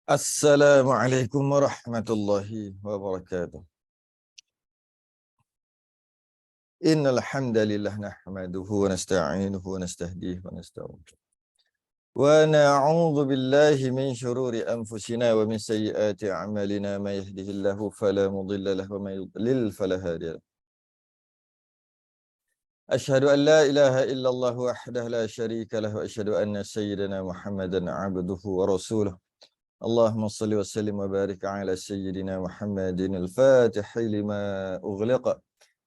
Assalamualaikum warahmatullahi wabarakatuh. Innal hamdalillah nahmaduhu wa nasta'inuhu wa nastahdihi wa nastaghfiruh. Wa na'udzu billahi min shururi anfusina wa min sayyiati a'malina may yahdihillahu fala mudilla lahu wa may yudlil fala hadiya lahu. Asyhadu an la ilaha illallah wahdahu la syarika lahu wa asyhadu anna sayyidana Muhammadan 'abduhu wa rasuluh. اللهم صل وسلم وبارك على سيدنا محمد الفاتح لما أغلق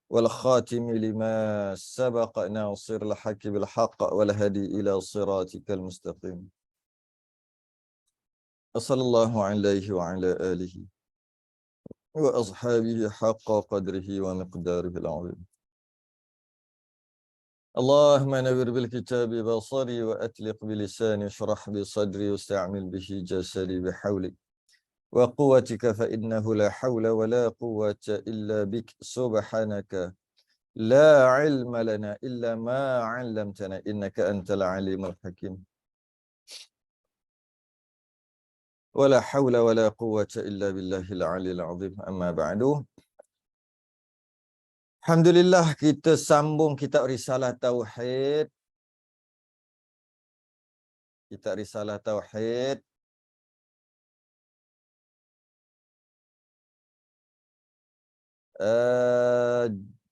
والخاتم لما سبق ناصر الحق بالحق والهدي إلى صراطك المستقيم صلى الله عليه وعلى آله وأصحابه حق قدره ومقداره العظيم. اللهم نور بالكتاب بصري وأتلق بلساني اشرح بصدري واستعمل به جسدي بحولك وقوتك فإنه لا حول ولا قوة إلا بك سبحانك لا علم لنا إلا ما علمتنا إنك أنت العليم الحكيم ولا حول ولا قوة إلا بالله العلي العظيم أما بعد. Alhamdulillah, kita sambung kitab Risalah Tauhid. Kitab Risalah Tauhid.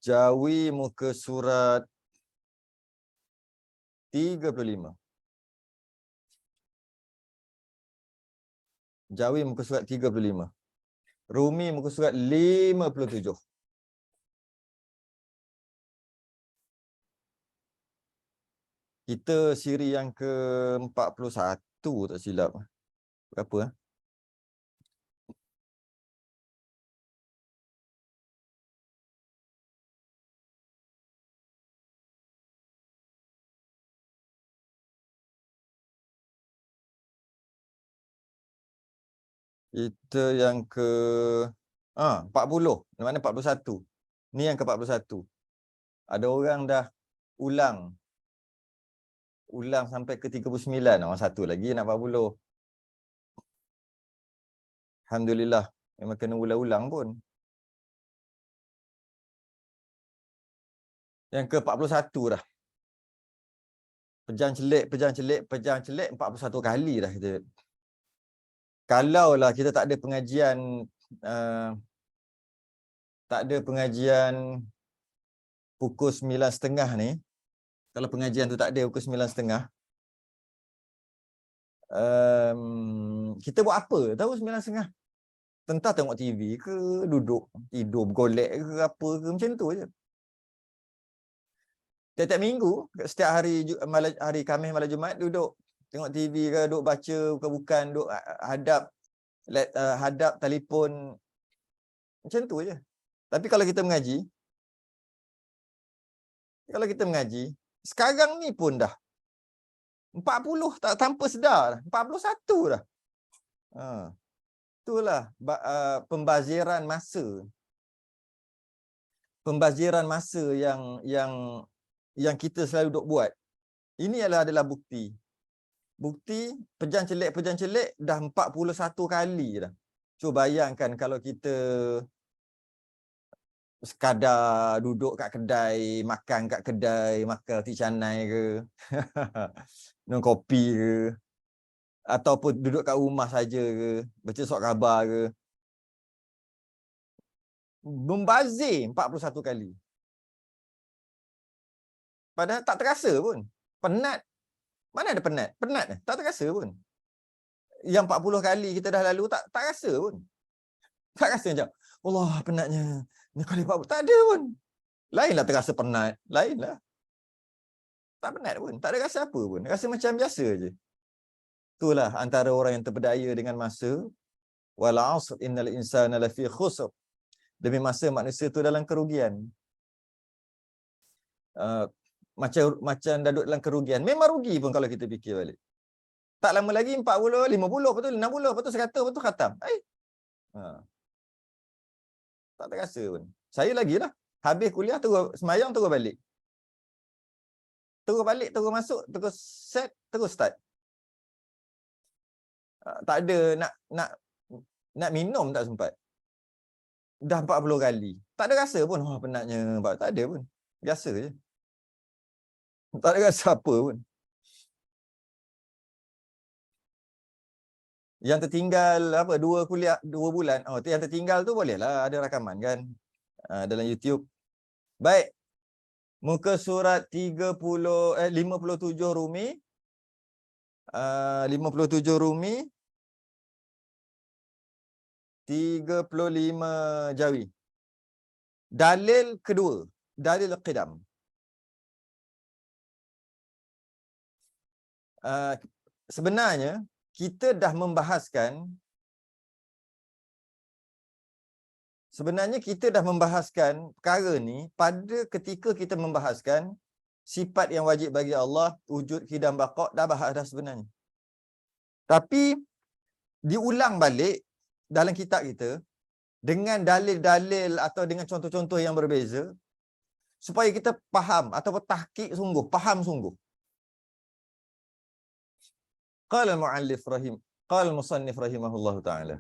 Jawi muka surat 35. Jawi muka surat 35. Rumi muka surat 57. Kita siri yang ke-41 tak silap. Berapa? Kita yang ke 40. Mana 41? Ni yang ke-41. Ada orang dah ulang sampai ke 39. Orang satu lagi nak 40. Alhamdulillah, memang kena ulang-ulang pun. Yang ke-41 dah. Pejang celik 41 kali dah kita. Kalaulah kita tak ada pengajian pukul 9.30 ni, kalau pengajian tu tak ada pukul 9.30, kita buat apa? Tahu 9.30? Tentang tengok TV ke, duduk tidur bergolek ke apa ke, macam tu je. Tiap-tiap minggu, setiap hari Khamis malam Jumaat duduk tengok TV ke, duduk baca bukan-bukan, duduk hadap telefon, macam tu je. Tapi kalau kita mengaji, sekarang ni pun dah 40 tak tanpa sedar dah. 41 dah. Itulah pembaziran masa. Pembaziran masa yang kita selalu duk buat. Ini adalah bukti. Bukti pejang celik dah 41 kali dah. Cuba bayangkan kalau kita sekadar duduk kat kedai, makan kat kedai, makan roti canai ke, minum kopi ke, ataupun duduk kat rumah saja ke, baca surat khabar ke. Membazir 41 kali. Padahal tak terasa pun. Penat. Mana ada penat? Penat tak terasa pun. Yang 40 kali kita dah lalu tak rasa pun. Tak rasa macam, Allah penatnya. Ni kali 40. Tak ada pun. Lainlah terasa penat. Lainlah. Tak penat pun. Tak ada rasa apa pun. Rasa macam biasa je. Itulah antara orang yang terpedaya dengan masa. Wal 'asr innal insana lafi khusr. Demi masa manusia tu dalam kerugian. Macam dah duduk dalam kerugian. Memang rugi pun kalau kita fikir balik. Tak lama lagi 40, 50, betul 60, betul 100, betul khatam. Tak terasa pun. Saya lagi lah. Habis kuliah, terus semayang, terus balik. Terus balik, terus masuk, terus set, terus start. Tak ada nak minum tak sempat. Dah 40 kali. Tak ada rasa pun, penatnya. Tak ada pun. Biasa je. Tak ada rasa apa pun. Yang tertinggal 2 bulan. Yang tertinggal tu bolehlah ada rakaman kan dalam YouTube. Baik. Muka surat 57 Rumi. 57 Rumi 35 Jawi. Dalil kedua, dalil qidam. Sebenarnya kita dah membahaskan perkara ni pada ketika kita membahaskan sifat yang wajib bagi Allah, wujud, qidam, baqa', dah bahas dah sebenarnya. Tapi diulang balik dalam kitab kita dengan dalil-dalil atau dengan contoh-contoh yang berbeza supaya kita faham atau tahqiq sungguh, faham sungguh. Qala al-musannif rahimahullahu taala.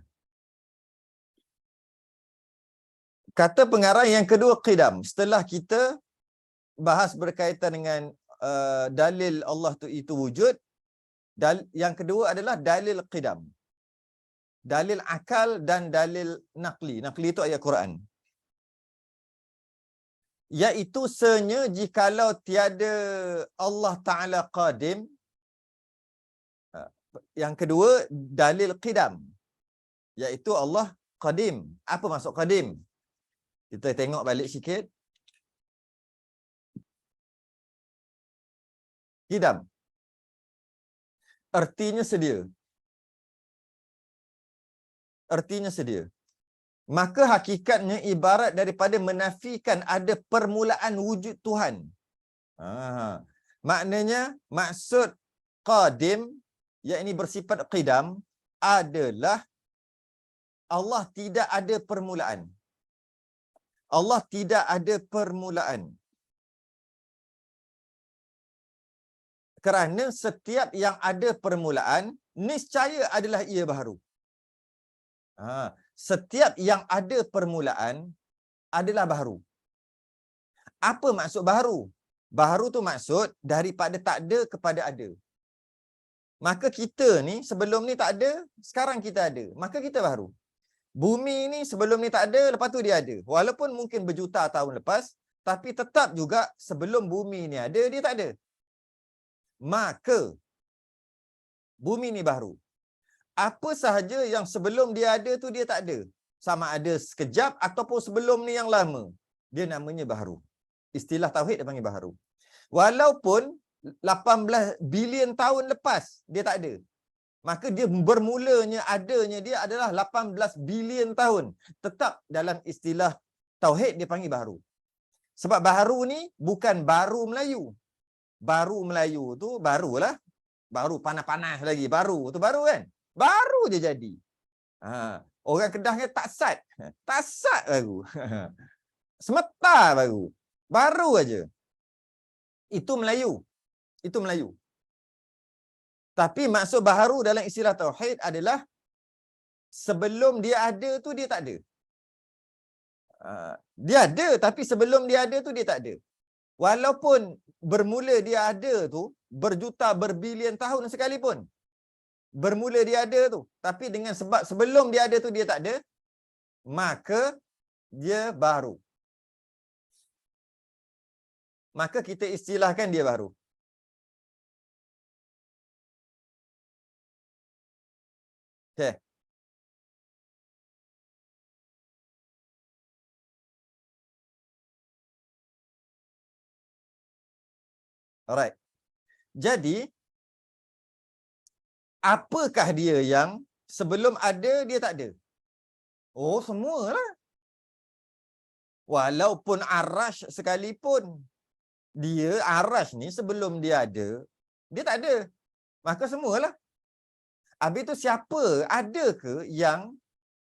Kata pengarang yang kedua qidam. Setelah kita bahas berkaitan dengan dalil Allah itu wujud, yang kedua adalah dalil qidam. Dalil akal dan dalil naqli. Naqli itu ayat Quran. Iaitu senya jikalau tiada Allah Ta'ala qadim. Yang kedua, dalil qidam. Iaitu Allah qadim. Apa maksud qadim? Kita tengok balik sikit. Qidam. Artinya sedia. Artinya sedia. Maka hakikatnya ibarat daripada menafikan ada permulaan wujud Tuhan. Maknanya maksud qadim, yakni bersifat qidam, adalah Allah tidak ada permulaan. Allah tidak ada permulaan. Kerana setiap yang ada permulaan, niscaya adalah ia baharu. Setiap yang ada permulaan adalah baharu. Apa maksud baharu? Baharu tu maksud daripada tak ada kepada ada. Maka kita ni sebelum ni tak ada, sekarang kita ada. Maka kita baharu. Bumi ni sebelum ni tak ada, lepas tu dia ada. Walaupun mungkin berjuta tahun lepas, tapi tetap juga sebelum bumi ni ada, dia tak ada. Maka bumi ni baharu. Apa sahaja yang sebelum dia ada tu dia tak ada. Sama ada sekejap ataupun sebelum ni yang lama. Dia namanya baharu. Istilah tauhid dia panggil baharu. Walaupun 18 bilion tahun lepas dia tak ada. Maka dia bermulanya adanya dia adalah 18 bilion tahun. Tetap dalam istilah tauhid dia panggil baharu. Sebab baharu ni bukan baru Melayu. Baru Melayu tu barulah. Baru panas-panas lagi. Baru tu baru kan? Baru je jadi. Orang Kedah ni tak sat. Tak sat baru. Semetar baru. Baru aja. Itu Melayu. Itu Melayu. Tapi maksud baharu dalam istilah tauhid adalah sebelum dia ada tu dia tak ada. Dia ada tapi sebelum dia ada tu dia tak ada. Walaupun bermula dia ada tu berjuta berbilion tahun sekalipun. Bermula dia ada tu, tapi dengan sebab sebelum dia ada tu dia tak ada, maka dia baru. Maka kita istilahkan dia baru. Okay. Alright. Jadi, apakah dia yang sebelum ada, dia tak ada? Oh, semualah. Walaupun arash sekalipun, dia arash ni sebelum dia ada, dia tak ada. Maka semualah. Habis tu siapa? Ada ke yang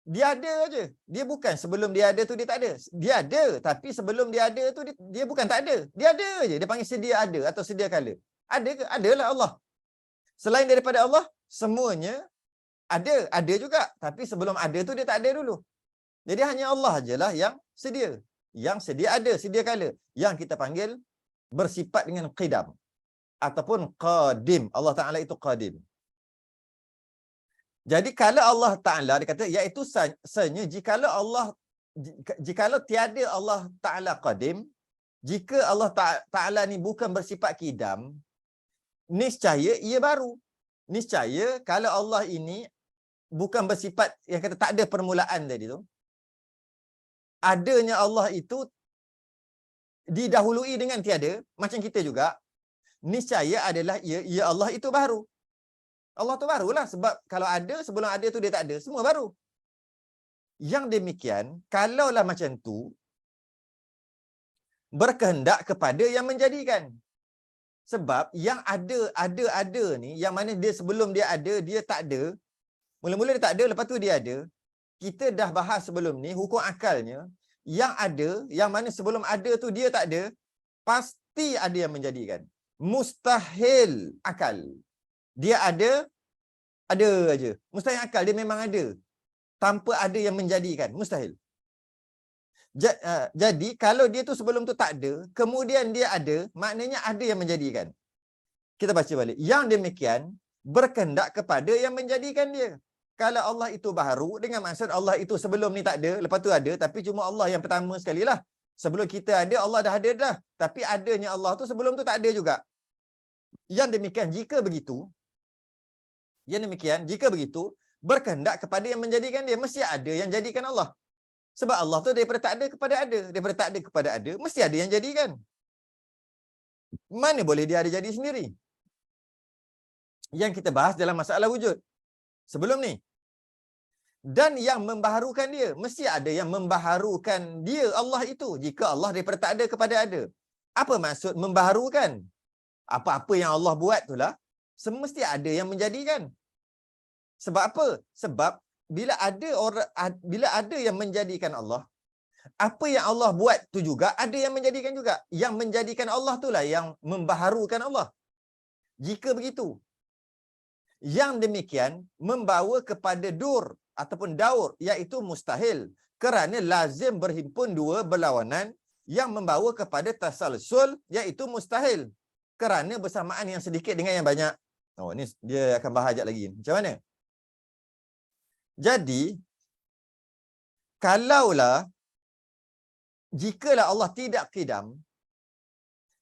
dia ada aja? Dia bukan sebelum dia ada tu dia tak ada. Dia ada, tapi sebelum dia ada tu dia bukan tak ada. Dia ada aja. Dia panggil sedia ada atau sedia kala. Ada ke? Adalah Allah. Selain daripada Allah, semuanya Ada juga. Tapi sebelum ada tu dia tak ada dulu. Jadi hanya Allah ajalah yang sedia. Yang sedia ada, sedia kala. Yang kita panggil bersifat dengan qidam. Ataupun qadim. Allah Ta'ala itu qadim. Jadi kalau Allah Ta'ala, dia kata, iaitu sebenarnya jikalau tiada Allah Ta'ala qadim, jika Allah Ta'ala ni bukan bersifat qidam, niscaya ia baru. Niscaya kalau Allah ini bukan bersifat yang kata tak ada permulaan tadi tu, adanya Allah itu didahului dengan tiada, macam kita juga, niscaya adalah ia Allah itu baru. Allah tu barulah, sebab kalau ada, sebelum ada tu dia tak ada, semua baru. Yang demikian, kalaulah macam tu, berkehendak kepada yang menjadikan. Sebab yang ada ni, yang mana dia sebelum dia ada, dia tak ada. Mula-mula dia tak ada, lepas tu dia ada. Kita dah bahas sebelum ni, hukum akalnya, yang ada, yang mana sebelum ada tu dia tak ada, pasti ada yang menjadikan. Mustahil akal. Dia ada aja. Mustahil akal, dia memang ada. Tanpa ada yang menjadikan. Mustahil. Jadi, kalau dia tu sebelum tu tak ada, kemudian dia ada, maknanya ada yang menjadikan. Kita baca balik. Yang demikian, berkehendak kepada yang menjadikan dia. Kalau Allah itu baru, dengan maksud Allah itu sebelum ni tak ada, lepas tu ada, tapi cuma Allah yang pertama sekali lah. Sebelum kita ada, Allah dah ada dah. Tapi adanya Allah tu sebelum tu tak ada juga. Yang demikian, jika begitu, berkehendak kepada yang menjadikan dia, mesti ada yang jadikan Allah. Sebab Allah tu daripada tak ada kepada ada. Daripada tak ada kepada ada, mesti ada yang jadikan. Mana boleh dia ada jadi sendiri? Yang kita bahas dalam masalah wujud sebelum ni. Dan yang membaharukan dia, mesti ada yang membaharukan dia, Allah itu. Jika Allah daripada tak ada kepada ada. Apa maksud membaharukan? Apa-apa yang Allah buat itulah, semesti ada yang menjadikan. Sebab apa? Sebab bila ada yang menjadikan Allah, apa yang Allah buat tu juga ada yang menjadikan juga. Yang menjadikan Allah itulah yang membaharukan Allah. Jika begitu, yang demikian membawa kepada dur ataupun daur, iaitu mustahil. Kerana lazim berhimpun dua berlawanan yang membawa kepada tasalsul, iaitu mustahil. Kerana bersamaan yang sedikit dengan yang banyak. Oh, ni dia akan bahas sekejap lagi. Macam mana? Jadi, jikalau Allah tidak qidam,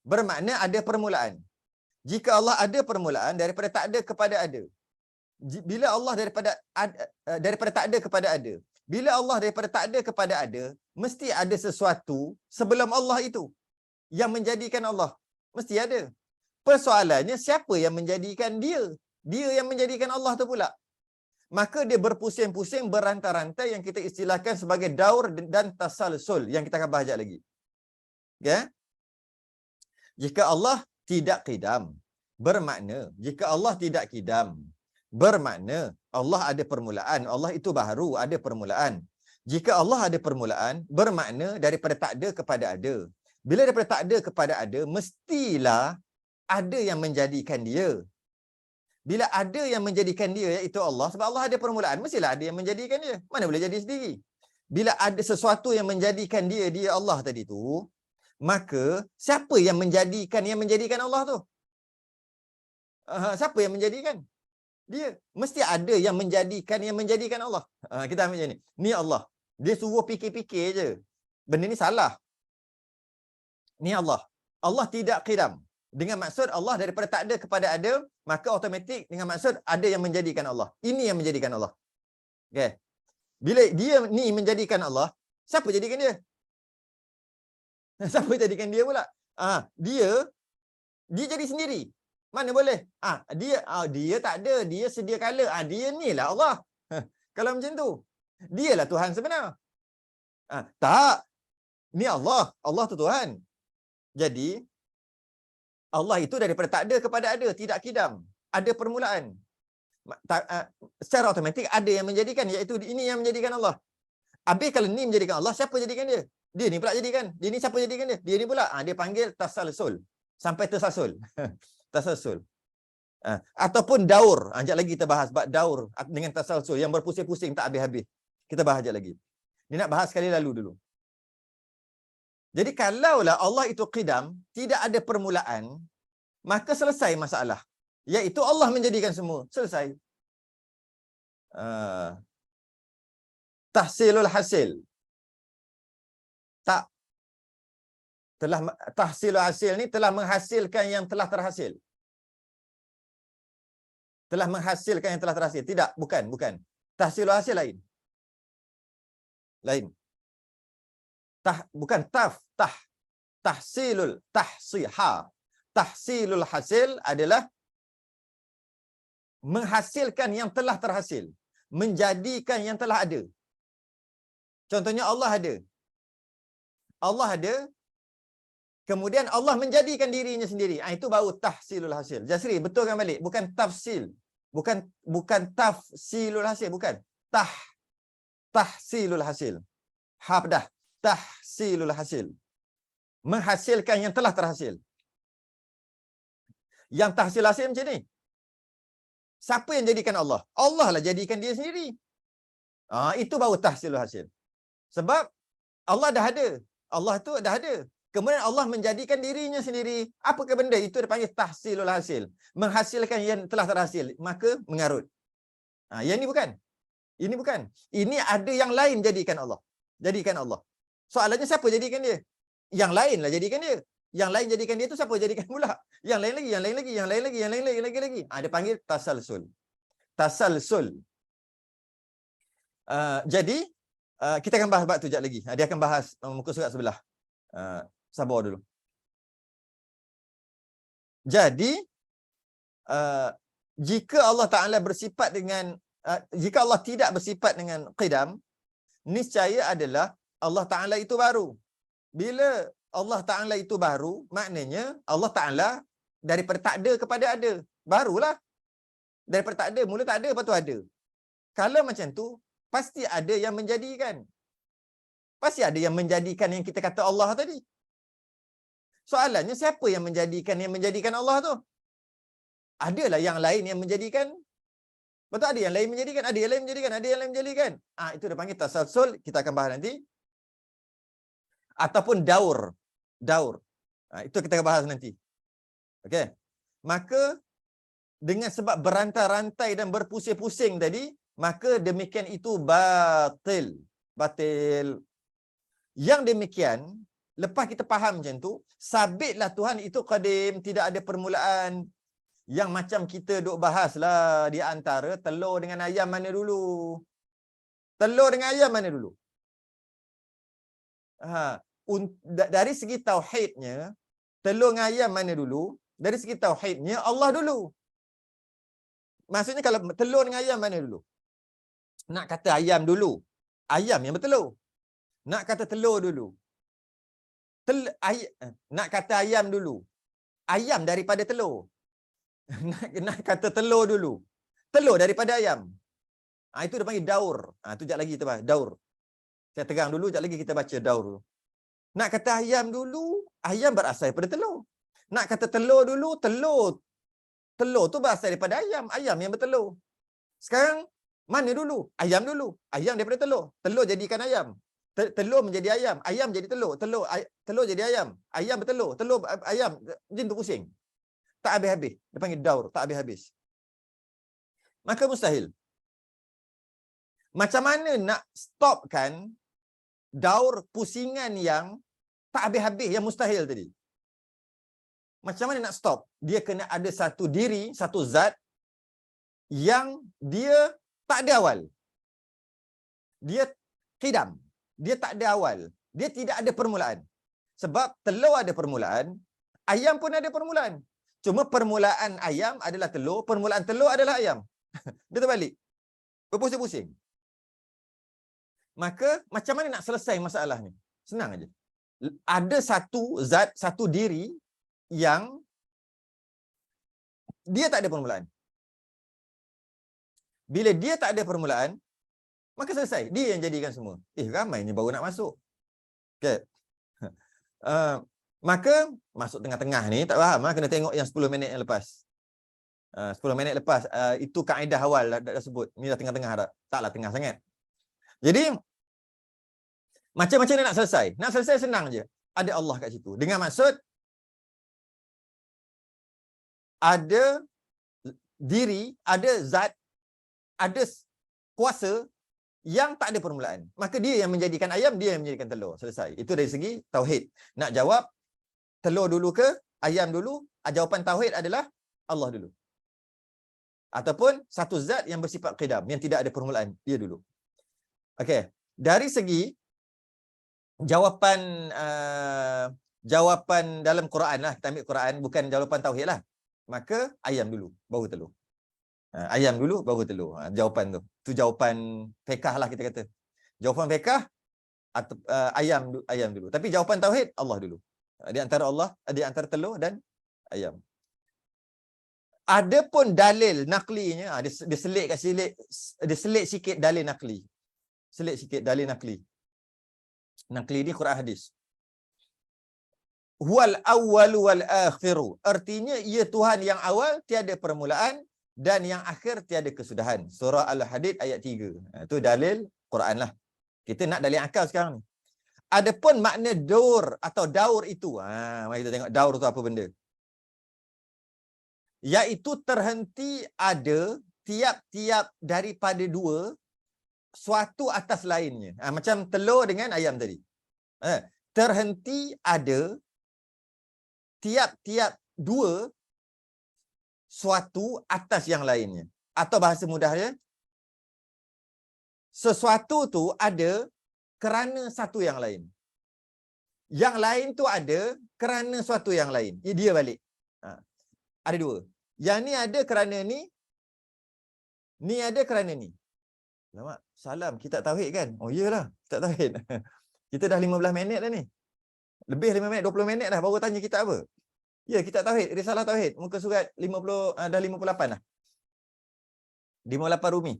bermakna ada permulaan. Jika Allah ada permulaan, daripada tak ada kepada ada. Bila Allah daripada tak ada kepada ada. Bila Allah daripada tak ada kepada ada, mesti ada sesuatu sebelum Allah itu yang menjadikan Allah. Mesti ada. Persoalannya, siapa yang menjadikan dia? Dia yang menjadikan Allah tu pula. Maka dia berpusing-pusing, berantai-rantai yang kita istilahkan sebagai daur dan tasalsul, yang kita akan bahas sekejap lagi. Okay? Jika Allah tidak qidam, bermakna jika Allah tidak qidam, bermakna Allah ada permulaan. Allah itu baharu, ada permulaan. Jika Allah ada permulaan, bermakna daripada tak ada kepada ada. Bila daripada tak ada kepada ada, mestilah ada yang menjadikan dia. Bila ada yang menjadikan dia, iaitu Allah, sebab Allah ada permulaan, mestilah ada yang menjadikan dia. Mana boleh jadi sendiri? Bila ada sesuatu yang menjadikan dia Allah tadi tu, maka siapa yang menjadikan Allah tu? Siapa yang menjadikan? Dia. Mesti ada yang menjadikan Allah. Kita ambil macam ni. Ni Allah. Dia suruh fikir-fikir je. Benda ni salah. Ni Allah. Allah tidak qidam. Dengan maksud Allah daripada tak ada kepada ada, maka automatik dengan maksud ada yang menjadikan Allah. Ini yang menjadikan Allah. Okay. Bila dia ni menjadikan Allah, siapa jadikan dia? Siapa jadikan dia pula? Dia jadi sendiri. Mana boleh? Dia tak ada, dia sedia kala. Dia ni lah Allah. Kalau macam tu, dialah Tuhan sebenar. Tak. Ni Allah. Allah tu Tuhan. Jadi Allah itu daripada tak ada kepada ada, tidak qidam. Ada permulaan. Secara automatik ada yang menjadikan, iaitu ini yang menjadikan Allah. Habis kalau ni menjadikan Allah, siapa jadikan dia? Dia ni pula jadikan. Dia ni siapa jadikan dia? Dia ni pula. Dia panggil tasalsul. Sampai tersasul. Tasalsul. Ataupun daur. Sekejap lagi kita bahas bab daur dengan tasalsul yang berpusing-pusing tak habis-habis. Kita bahas sekejap lagi. Ni nak bahas sekali lalu dulu. Jadi kalaulah Allah itu qidam, tidak ada permulaan, maka selesai masalah. Iaitu Allah menjadikan semua. Selesai. Tahsilul hasil. Tak. Tahsilul hasil ni telah menghasilkan yang telah terhasil. Telah menghasilkan yang telah terhasil. Tidak, bukan. Tahsilul hasil lain. Bukan tahsilul hasil adalah menghasilkan yang telah terhasil, menjadikan yang telah ada. Contohnya Allah ada, kemudian Allah menjadikan dirinya sendiri. Itu baru tahsilul hasil. Jasri, betulkan balik, bukan tafsil. Bukan tafsilul hasil, bukan. Tahsilul hasil. Dah. Tahsilul hasil. Menghasilkan yang telah terhasil. Yang tahsil hasil macam ni. Siapa yang jadikan Allah? Allah lah jadikan dia sendiri. Itu baru tahsilul hasil. Sebab Allah dah ada. Allah tu dah ada. Kemudian Allah menjadikan dirinya sendiri. Apakah benda? Itu dipanggil tahsilul hasil. Menghasilkan yang telah terhasil. Maka mengarut. Yang ni bukan. Ini bukan. Ini ada yang lain jadikan Allah. Soalannya siapa jadikan dia? Yang lain lah jadikan dia. Yang lain jadikan dia tu siapa jadikan pula? Yang lain lagi. Dia panggil tasalsul. Jadi kita akan bahas bab tu sekejap lagi. Dia akan bahas muka surat sebelah. Sabar dulu. Jadi jika Allah Ta'ala bersifat dengan jika Allah tidak bersifat dengan qidam, niscaya adalah Allah Ta'ala itu baru. Bila Allah Ta'ala itu baru, maknanya Allah Ta'ala daripada tak ada kepada ada. Barulah. Daripada tak ada, mula tak ada, lepas tu ada. Kalau macam tu, pasti ada yang menjadikan. Pasti ada yang menjadikan yang kita kata Allah tadi. Soalannya, siapa yang menjadikan Allah tu? Adalah yang lain yang menjadikan. Betul, ada yang lain menjadikan, ada yang lain menjadikan. Itu dia panggil tasalsul, kita akan bahas nanti. Ataupun daur. Itu kita akan bahas nanti. Okey. Maka dengan sebab berantai-rantai dan berpusing-pusing tadi, maka demikian itu batil. Yang demikian, lepas kita faham macam tu, sabitlah Tuhan itu qadim, tidak ada permulaan. Yang macam kita duk bahaslah di antara telur dengan ayam mana dulu. Dari segi tauhidnya, telur dengan ayam mana dulu? Dari segi tauhidnya, Allah dulu. Maksudnya kalau telur dengan ayam mana dulu? Nak kata ayam dulu, ayam yang bertelur. Nak kata telur dulu, nak kata ayam dulu, ayam daripada telur. Nak kata telur dulu, telur daripada ayam. Itu dia panggil daur. Tu sekejap lagi kita bahas daur. Saya tegang dulu, sekejap lagi kita baca daur. Nak kata ayam dulu, ayam berasal daripada telur. Nak kata telur dulu, telur tu berasal daripada ayam yang bertelur. Sekarang mana dulu? Ayam dulu. Ayam daripada telur. Telur jadikan ayam. Telur menjadi ayam jadi telur. Telur jadi ayam bertelur. Telur ayam, jin tu pusing. Tak habis-habis. Dia panggil daur, tak habis-habis. Maka mustahil. Macam mana nak stopkan daur pusingan yang tak habis-habis, yang mustahil tadi? Macam mana nak stop? Dia kena ada satu diri, satu zat yang dia tak ada awal. Dia qidam. Dia tak ada awal. Dia tidak ada permulaan. Sebab telur ada permulaan, ayam pun ada permulaan. Cuma permulaan ayam adalah telur, permulaan telur adalah ayam. Dia terbalik. Berpusing-pusing. Maka macam mana nak selesai masalah ni? Senang aja. Ada satu zat, satu diri yang dia tak ada permulaan. Bila dia tak ada permulaan, maka selesai. Dia yang jadikan semua. Ramainya baru nak masuk. Okay. Maka masuk tengah-tengah ni tak faham, kena tengok yang 10 minit yang lepas. 10 minit lepas. Itu kaedah awal dah sebut. Ni dah tengah-tengah dah. Taklah tengah sangat. Jadi, macam mana nak selesai? Nak selesai senang je. Ada Allah kat situ. Dengan maksud, ada diri, ada zat, ada kuasa yang tak ada permulaan. Maka dia yang menjadikan ayam, dia yang menjadikan telur. Selesai. Itu dari segi tauhid. Nak jawab, telur dulu ke ayam dulu? Jawapan tauhid adalah Allah dulu. Ataupun satu zat yang bersifat qidam, yang tidak ada permulaan, dia dulu. Okey. Dari segi jawapan dalam Quran lah, kita ambil Quran, bukan jawapan tauhid lah. Maka ayam dulu, baru telur. Ayam dulu, baru telur. Jawapan tu. Itu jawapan fiqh lah kita kata. Jawapan fiqh, ayam dulu. Tapi jawapan tauhid, Allah dulu. Di antara Allah, di antara telur dan ayam. Ada pun dalil naklinya, dia selit sikit dalil nakli. Selit sikit dalil nakli. Nakli ni Quran hadis. Huwal awwalu wal akhiru. Artinya ia Tuhan yang awal tiada permulaan dan yang akhir tiada kesudahan. Surah Al-Hadid ayat 3. Itu dalil Quran lah. Kita nak dalil akal sekarang ni. Adapun makna daur atau daur itu. Mari kita tengok daur tu apa benda. Iaitu terhenti ada tiap-tiap daripada dua suatu atas lainnya. Macam telur dengan ayam tadi. Terhenti ada tiap-tiap dua suatu atas yang lainnya. Atau bahasa mudahnya, sesuatu tu ada kerana satu yang lain. Yang lain tu ada kerana suatu yang lain. Dia balik. Ada dua. Yang ni ada kerana ni. Ni ada kerana ni. Alamak, salam. Kita tauhid kan? Oh iyalah, kita tauhid. Kita dah 15 minit dah ni. Lebih 5 minit, 20 minit dah baru tanya kita apa. Ya, kita tauhid. Risalah tauhid. Muka surat 50, dah 58 dah. 58 Rumi.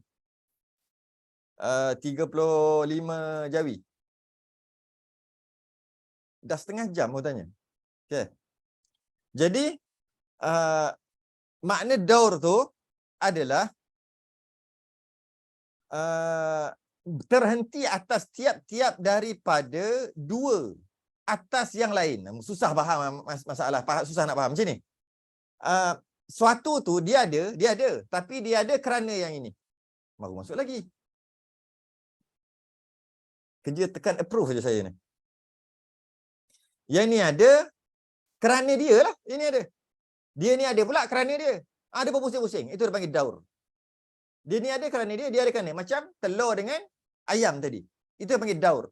35 Jawi. Dah setengah jam baru tanya. Okay. Jadi, makna daur tu adalah terhenti atas tiap-tiap daripada dua atas yang lain. Susah faham masalah, susah nak faham macam ni. Suatu tu dia ada, tapi dia ada kerana yang ini. Baru masuk lagi. Kerja tekan approve saja saya ni. Yang ni ada kerana dia lah. Ini ada. Dia ni ada pula kerana dia. Ada berpusing-pusing. Itu dia panggil daur. Dia ni ada kerana dia ada kerana. Macam telur dengan ayam tadi. Itu dia panggil daur.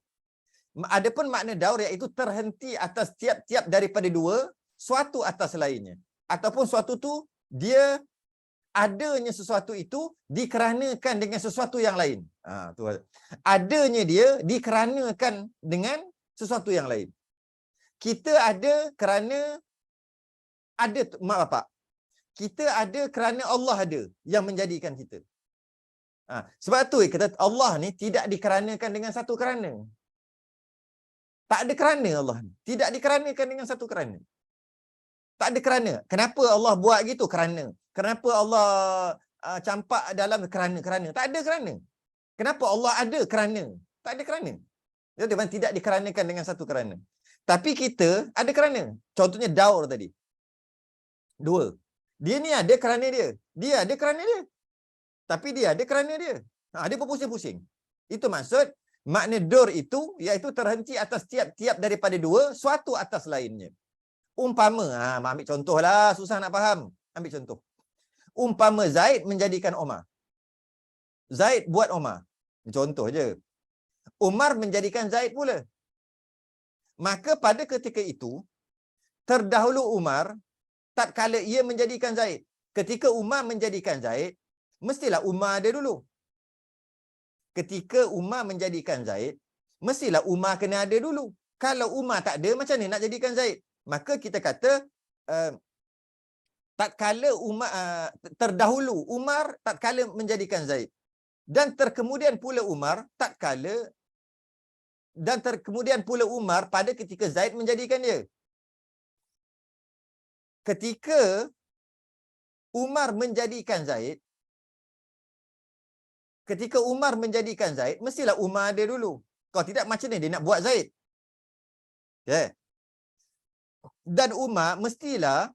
Adapun makna daur iaitu terhenti atas tiap-tiap daripada dua suatu atas lainnya. Ataupun suatu tu dia adanya sesuatu itu dikeranakan dengan sesuatu yang lain. Tu. Adanya dia dikeranakan dengan sesuatu yang lain. Kita ada kerana ada mak bapak. Kita ada kerana Allah ada yang menjadikan kita. Sebab tu kata Allah ni tidak dikeranakan dengan satu kerana. Tak ada kerana Allah ni. Tidak dikeranakan dengan satu kerana. Tak ada kerana. Kenapa Allah buat gitu? Kerana. Kenapa Allah campak dalam kerana? Tak ada kerana. Kenapa Allah ada kerana? Tak ada kerana. Dia memang tidak dikeranakan dengan satu kerana. Tapi kita ada kerana. Contohnya daur tadi. Dua. Dia ni ada kerana dia. Dia ada kerana dia. Tapi dia ada kerana dia. Dia berpusing-pusing. Itu maksud makna dur itu iaitu terhenti atas tiap-tiap daripada dua suatu atas lainnya. Umpama, ambil contohlah, susah nak faham. Ambil contoh. Umpama Zaid menjadikan Omar. Zaid buat Omar. Contoh je. Umar menjadikan Zaid pula. Maka pada ketika itu, terdahulu Umar, tatkala ia menjadikan Zaid. Ketika Umar menjadikan Zaid, mestilah Umar ada dulu. Ketika Umar menjadikan Zaid, mestilah Umar kena ada dulu. Kalau Umar tak ada, macam mana nak jadikan Zaid? Maka kita kata, tatkala Umar, terdahulu Umar tatkala menjadikan Zaid. Dan terkemudian pula Umar tatkala, dan terkemudian pula Umar pada ketika Zaid menjadikan dia. Ketika Umar menjadikan Zaid, ketika Umar menjadikan Zaid, mestilah Umar ada dulu. Kalau tidak, macam ni dia nak buat Zaid. Okay. Dan Umar mestilah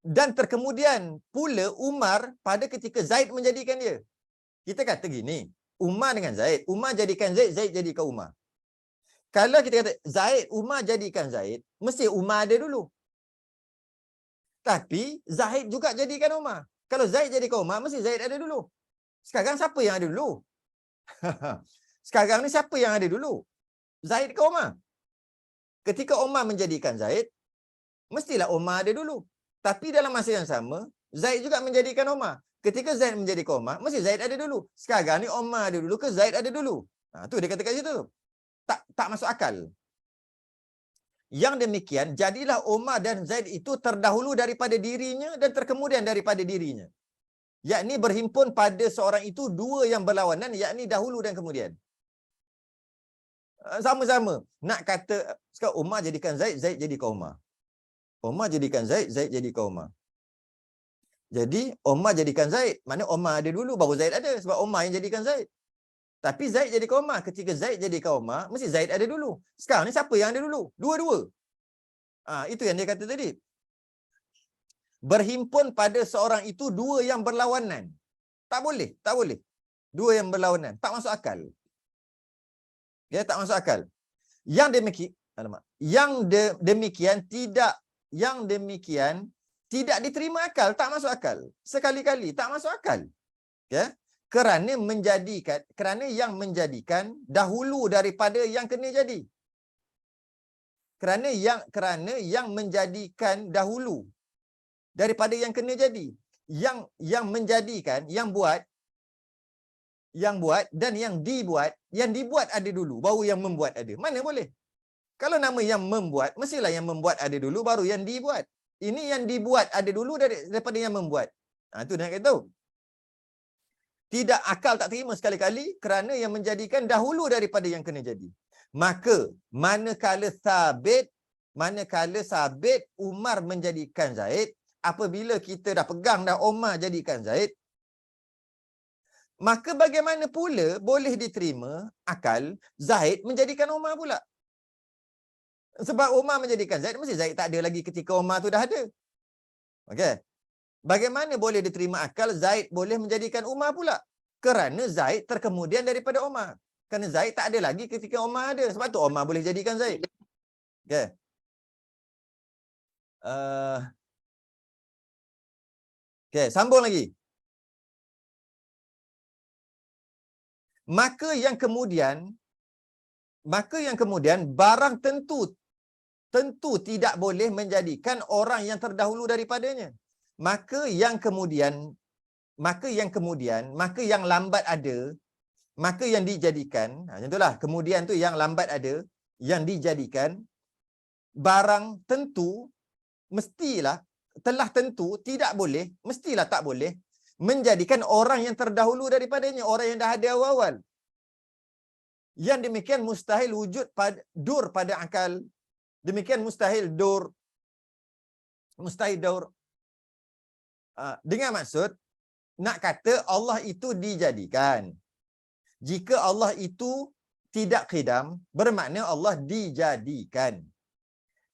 dan terkemudian pula Umar pada ketika Zaid menjadikan dia. Kita kata gini, Umar dengan Zaid, Umar jadikan Zaid, Zaid jadikan Umar. Kalau kita kata Zaid, Umar jadikan Zaid, mesti Umar ada dulu. Tapi Zaid juga jadikan Umar. Kalau Zaid jadikan Umar, mesti Zaid ada dulu. Sekarang siapa yang ada dulu? Sekarang ni siapa yang ada dulu? Zaid ke Umar? Ketika Umar menjadikan Zaid, mestilah Umar ada dulu. Tapi dalam masa yang sama, Zaid juga menjadikan Umar. Ketika Zaid menjadikan Umar, mesti Zaid ada dulu. Sekarang ni Umar ada dulu ke Zaid ada dulu? Tu dia kata kat situ. Tak masuk akal. Yang demikian, jadilah Umar dan Zaid itu terdahulu daripada dirinya dan terkemudian daripada dirinya. Yakni berhimpun pada seorang itu dua yang berlawanan, yakni dahulu dan kemudian. Sama-sama. Nak kata, sekarang Umar jadikan Zaid, Zaid jadikan Umar. Umar jadikan Zaid, Zaid jadikan Umar. Jadi, Umar jadikan Zaid. Maknanya Umar ada dulu, baru Zaid ada. Sebab Umar yang jadikan Zaid. Tapi Zaid jadikan Umar. Ketika Zaid jadikan Umar, mesti Zaid ada dulu. Sekarang ni siapa yang ada dulu? Dua-dua. Itu yang dia kata tadi. Berhimpun pada seorang itu dua yang berlawanan. Tak boleh. Tak boleh. Dua yang berlawanan. Tak masuk akal. Ya, tak masuk akal. Yang demikian tidak diterima akal, tak masuk akal. Sekali-kali tak masuk akal. Ya. Kerana yang menjadikan dahulu daripada yang kena jadi. Kerana yang menjadikan dahulu daripada yang kena jadi. Yang menjadikan, yang buat dan yang dibuat ada dulu, baru yang membuat ada. Mana boleh? Kalau nama yang membuat, mestilah yang membuat ada dulu, baru yang dibuat. Ini yang dibuat ada dulu daripada yang membuat. Itu nak kata tahu. Tidak, akal tak terima sekali-kali kerana yang menjadikan dahulu daripada yang kena jadi. Maka manakala sabit Umar menjadikan Zaid, apabila kita dah pegang dah Umar jadikan Zaid, maka bagaimana pula boleh diterima akal Zaid menjadikan Umar pula? Sebab Umar menjadikan Zaid, mesti Zaid tak ada lagi ketika Umar tu dah ada. Okey. Bagaimana boleh diterima akal Zaid boleh menjadikan Umar pula? Kerana Zaid terkemudian daripada Umar. Kerana Zaid tak ada lagi ketika Umar ada. Sebab tu Umar boleh jadikan Zaid. Okey. Okey, sambung lagi. Maka yang kemudian barang tentu tidak boleh menjadikan orang yang terdahulu daripadanya. Maka yang lambat ada, maka yang dijadikan, macam itulah, kemudian tu yang lambat ada, yang dijadikan, barang tentu, mestilah, telah tentu, tidak boleh, mestilah tak boleh, menjadikan orang yang terdahulu daripadanya, orang yang dah ada awal-awal. Yang demikian mustahil wujud dur pada akal. Demikian mustahil dur. Dengan maksud, nak kata Allah itu dijadikan. Jika Allah itu tidak qidam, bermakna Allah dijadikan.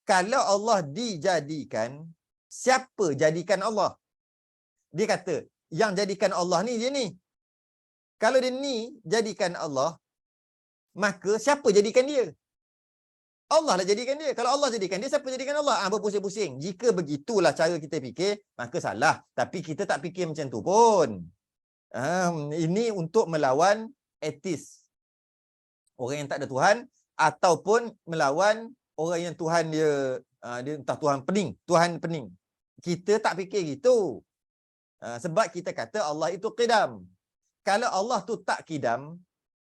Kalau Allah dijadikan, siapa jadikan Allah? Dia kata, yang jadikan Allah ni dia ni. Kalau dia ni jadikan Allah, maka siapa jadikan dia? Allah lah jadikan dia. Kalau Allah jadikan dia, siapa jadikan Allah? Berpusing-pusing. Jika begitulah cara kita fikir, maka salah. Tapi kita tak fikir macam tu pun. Ini untuk melawan etis. Orang yang tak ada Tuhan, ataupun melawan orang yang Tuhan dia entah Tuhan pening. Kita tak fikir gitu. Sebab kita kata Allah itu qidam. Kalau Allah tu tak qidam,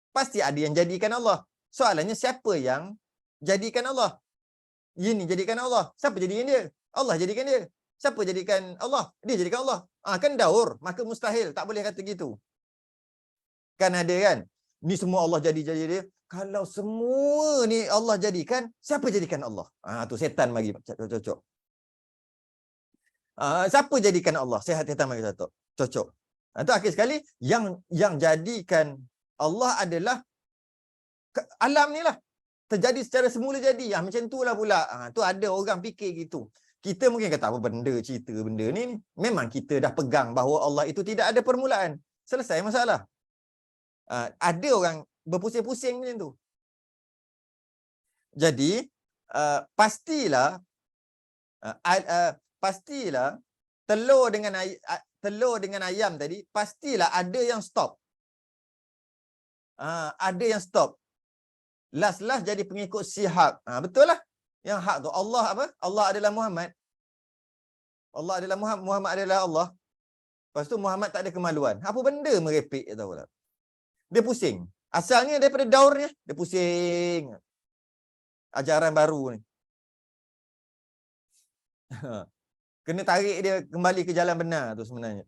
pasti ada yang jadikan Allah. Soalannya siapa yang jadikan Allah? Ini jadikan Allah. Siapa jadikan dia? Allah jadikan dia. Siapa jadikan Allah? Dia jadikan Allah. Kan daur, maka mustahil. Tak boleh kata gitu. Kan ada kan? Ni semua Allah jadi dia. Kalau semua ni Allah jadikan, siapa jadikan Allah? Tu setan bagi cocok. Siapa jadikan Allah? Saya hati mari satu. Cocok. Itu akhir sekali yang jadikan Allah adalah alam ni lah. Terjadi secara semula jadi. Macam tu lah pula. Tu ada orang fikir gitu. Kita mungkin kata apa benda cerita benda ni. Memang kita dah pegang bahawa Allah itu tidak ada permulaan. Selesai masalah. Ada orang berpusing-pusing macam tu. Jadi pastilah telur dengan ayam tadi pastilah ada yang stop. Ada yang stop. Last jadi pengikut sihab. Betul lah. Yang hak tu Allah apa? Allah adalah Muhammad. Allah adalah Muhammad adalah Allah. Lepas tu Muhammad tak ada kemaluan. Apa benda merepek tahu lah. Dia pusing. Asalnya daripada daurnya dia pusing. Ajaran baru ni. Kena tarik dia kembali ke jalan benar tu sebenarnya.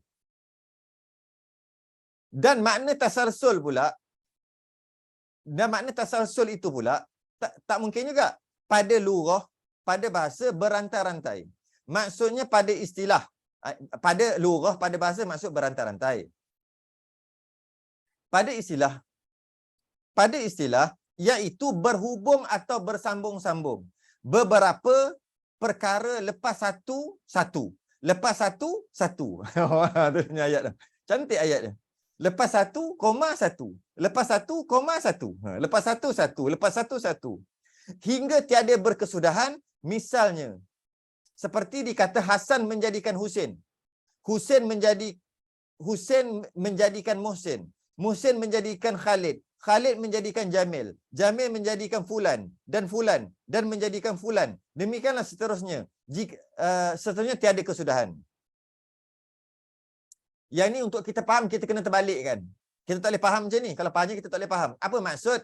Dan makna tasalsul pula, itu pula tak mungkin juga. Pada lurah, pada bahasa berantai-rantai. Maksudnya pada istilah. Pada lurah, pada bahasa maksud berantai-rantai. Pada istilah, iaitu berhubung atau bersambung-sambung. Beberapa perkara lepas satu. Lepas satu. Tu punya ayat dah. Cantik ayat dia. Lepas 1,1. Lepas 1,1. Lepas 1,1. Lepas 1,1. Hingga tiada berkesudahan, misalnya. Seperti dikata Hasan menjadikan Husin. Husin menjadikan Muhsin. Muhsin menjadikan Khalid. Khalid menjadikan Jamil. Jamil menjadikan Fulan. Dan menjadikan Fulan. Demikianlah seterusnya. Seterusnya tiada kesudahan. Yang ni untuk kita faham, kita kena terbalik kan. Kita tak boleh faham macam ni. Kalau fahamnya kita tak boleh faham. Apa maksud?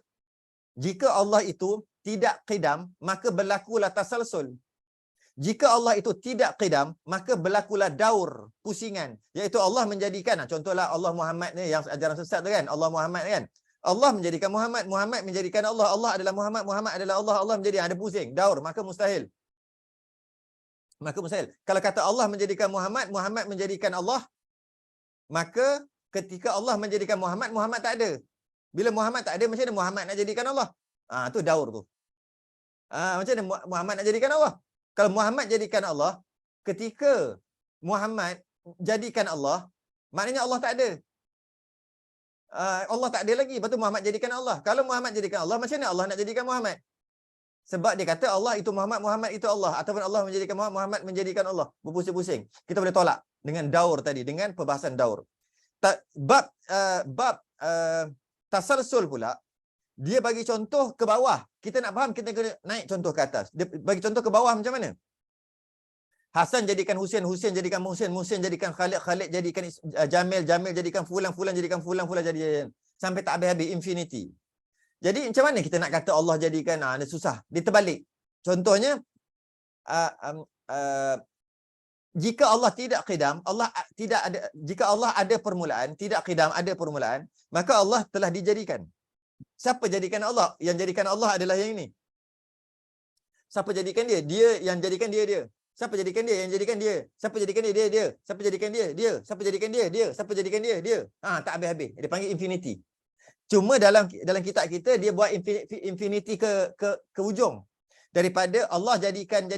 Jika Allah itu tidak qidam, maka berlakulah tasalsul. Jika Allah itu tidak qidam, maka berlakulah daur, pusingan. Iaitu Allah menjadikan, contohlah Allah Muhammad ni yang ajaran sesat tu kan. Allah Muhammad kan. Allah menjadikan Muhammad, Muhammad menjadikan Allah, Allah adalah Muhammad, Muhammad adalah Allah, Allah menjadi ada pusing, daur, maka mustahil. Kalau kata Allah menjadikan Muhammad, Muhammad menjadikan Allah, maka ketika Allah menjadikan Muhammad, Muhammad tak ada. Bila Muhammad tak ada, macam mana Muhammad nak jadikan Allah? Tu daur tu. Macam mana Muhammad nak jadikan Allah? Kalau Muhammad jadikan Allah, ketika Muhammad jadikan Allah, maknanya Allah tak ada. Allah tak ada lagi. Lepas tu Muhammad jadikan Allah. Kalau Muhammad jadikan Allah, macam mana Allah nak jadikan Muhammad? Sebab dia kata Allah itu Muhammad, Muhammad itu Allah. Ataupun Allah menjadikan Muhammad, Muhammad menjadikan Allah. Berpusing-pusing. Kita boleh tolak dengan daur tadi, dengan perbahasan daur. Bab tasalsul pula, dia bagi contoh ke bawah. Kita nak faham, kita kena naik contoh ke atas. Dia bagi contoh ke bawah macam mana? Hasan jadikan Husin, Husin jadikan Muhsin, Muhsin jadikan Khalid, Khalid jadikan Jamil, Jamil jadikan Fulan, Fulan jadikan Fulan, Fulan jadi sampai tak habis-habis, infinity. Jadi macam mana kita nak kata Allah jadikan? Dia susah. Dia terbalik. Contohnya, jika Allah tidak qidam, Allah tidak ada, jika Allah ada permulaan, tidak qidam, ada permulaan, maka Allah telah dijadikan. Siapa jadikan Allah? Yang jadikan Allah adalah yang ini. Siapa jadikan dia? Dia yang jadikan dia. Siapa jadikan dia? Yang jadikan dia. Siapa jadikan dia? Dia. Siapa jadikan dia? Dia. Siapa jadikan dia? Dia. Siapa jadikan dia? Dia. Tak habis-habis. Dia panggil infinity. Cuma dalam kitab kita dia buat infinity ke ujung. Daripada Allah jadikan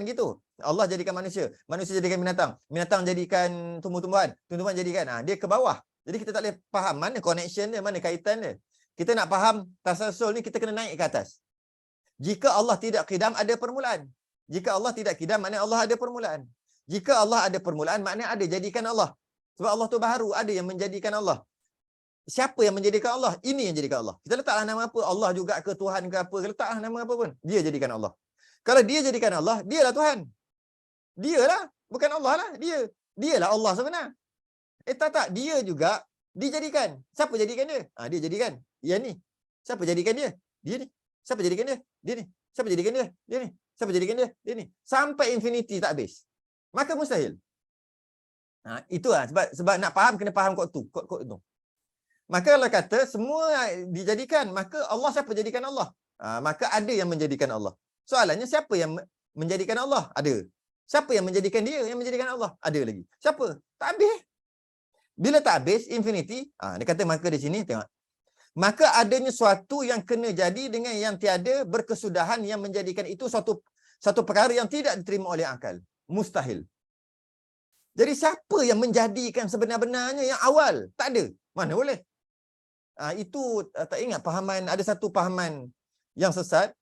gitu. Allah jadikan manusia, manusia jadikan binatang, binatang jadikan tumbuh-tumbuhan, tumbuh-tumbuhan jadikan. Dia ke bawah. Jadi kita tak boleh faham mana connection dia, mana kaitan dia. Kita nak faham tasalsul ni, kita kena naik ke atas. Jika Allah tidak qidam, ada permulaan. Jika Allah tidak qidam, maknanya Allah ada permulaan. Jika Allah ada permulaan, maknanya ada jadikan Allah. Sebab Allah tu baharu, ada yang menjadikan Allah. Siapa yang menjadikan Allah? Ini yang jadikan Allah. Kita letaklah nama apa? Allah juga ke Tuhan ke apa? Letaklah nama apa pun. Dia jadikan Allah. Kalau dia jadikan Allah, dialah Tuhan. Dialah. Bukan Allah lah. Dialah Allah sebenar. Tak. Dia juga dijadikan. Siapa jadikan dia? Dia jadikan. Dia ni. Siapa jadikan dia? Dia ni. Siapa jadikan dia? Dia ni. Siapa jadikan dia? Dia ni. Siapa jadikan dia? Dia ni. Sampai infinity tak habis. Maka mustahil. Itulah. Sebab nak faham, kena faham kod tu. Kod tu. Maka kalau kata semua dijadikan, maka Allah siapa jadikan Allah? Maka ada yang menjadikan Allah. Soalannya siapa yang menjadikan Allah? Ada. Siapa yang menjadikan dia? Yang menjadikan Allah. Ada lagi. Siapa? Tak habis. Bila tak habis, infinity, dia kata maka di sini, tengok. Maka adanya suatu yang kena jadi dengan yang tiada berkesudahan yang menjadikan itu satu perkara yang tidak diterima oleh akal. Mustahil. Jadi siapa yang menjadikan sebenar-benarnya yang awal? Tak ada. Mana boleh? Itu tak ingat pahaman, ada satu pahaman yang sesat.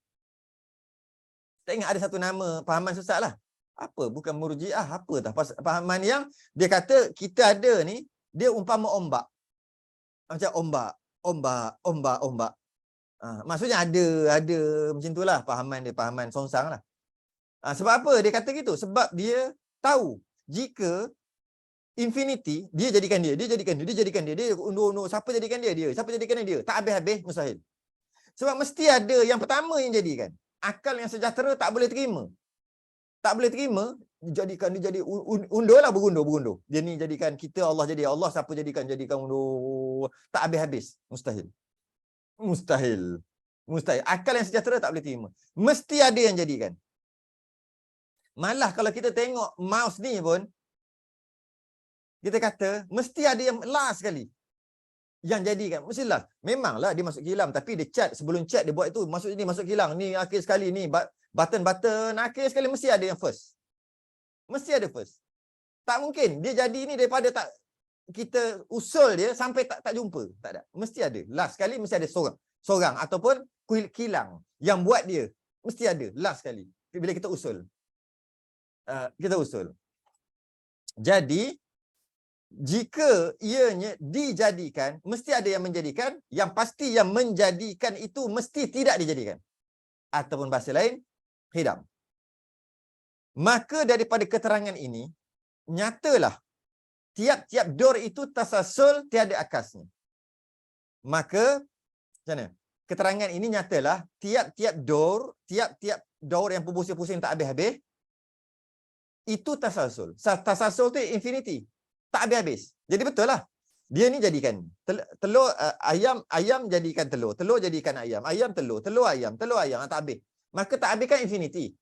Tak ingat ada satu nama pahaman sesat lah. Apa? Bukan Murji'ah, apa tah? Pahaman yang dia kata kita ada ni, dia umpama ombak. Macam ombak. Maksudnya ada macam itulah pahaman dia, pahaman songsang lah. Sebab apa dia kata gitu? Sebab dia tahu jika infinity, dia jadikan dia undur-undur, siapa jadikan dia? Siapa jadikan dia? Tak habis-habis, mustahil. Sebab mesti ada yang pertama yang jadikan. Akal yang sejahtera tak boleh terima. Tak boleh terima, dia jadi undurlah, berundur. Dia ni jadikan kita, Allah jadi Allah, siapa jadikan undur. Tak habis-habis, mustahil. Akal yang sejahtera tak boleh terima. Mesti ada yang jadikan. Malah kalau kita tengok mouse ni pun, kita kata mesti ada yang last sekali yang jadikan. Mestilah. Memanglah dia masuk kilang, tapi dia cat, sebelum cat dia buat itu, masuk kilang, ni akhir sekali, ni button akhir sekali, mesti ada yang first. Mesti ada first. Tak mungkin dia jadi ni daripada tak kita usul dia sampai tak jumpa. Tak ada. Mesti ada. Last sekali mesti ada seorang ataupun kilang yang buat dia. Mesti ada last sekali bila kita usul. Jadi jika ianya dijadikan, mesti ada yang menjadikan, yang pasti yang menjadikan itu mesti tidak dijadikan. Ataupun bahasa lain, hidam. Maka daripada keterangan ini, nyatalah tiap-tiap dor itu tasasul tiada akasnya. Maka, macam mana? Keterangan ini nyatalah tiap-tiap dor yang pusing-pusing tak habis-habis, itu tasasul. Tasasul tu infinity. Tak habis-habis. Jadi betul lah. Dia ni jadikan telur, ayam jadikan telur jadikan ayam telur ayam, tak habis. Maka tak habis kan infinity.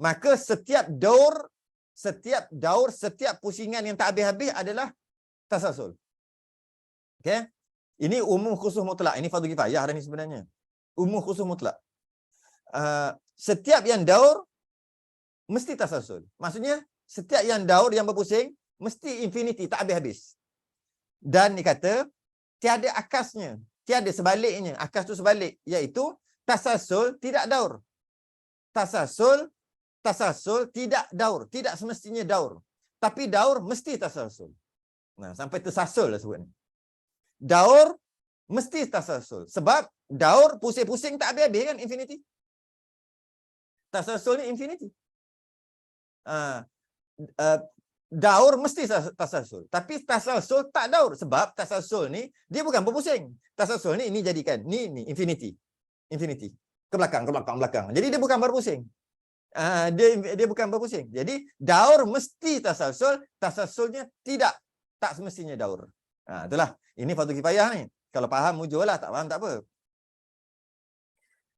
Maka setiap daur, setiap pusingan yang tak habis-habis adalah tasasul. Okey? Ini umum khusus mutlak. Ini fardu kifayah dah ni sebenarnya. Umum khusus mutlak. Setiap yang daur mesti tasasul. Maksudnya setiap yang daur, yang berpusing, mesti infinity, tak habis-habis. Dan dikata tiada akasnya, tiada sebaliknya. Akas tu sebalik, iaitu tasasul tidak daur. Tasasul tidak daur, tidak semestinya daur. Tapi daur mesti tasasul. Nah, sampai tersasul lah sebut ni. Daur mesti tasasul. Sebab daur pusing-pusing tak habis-habis kan infinity. Tasasul ni infinity. Daur mesti tasasul. Tapi tasasul tak daur. Sebab tasasul ni dia bukan berpusing. Tasasul ni ini jadikan. Ni infinity. Ke belakang. Jadi dia bukan berpusing. Dia bukan berpusing. Jadi daur mesti tasasul. Tasasulnya tidak. Tak semestinya daur. Itulah. Ini fardu kifayah ni. Kalau faham mujur lah. Tak faham tak apa.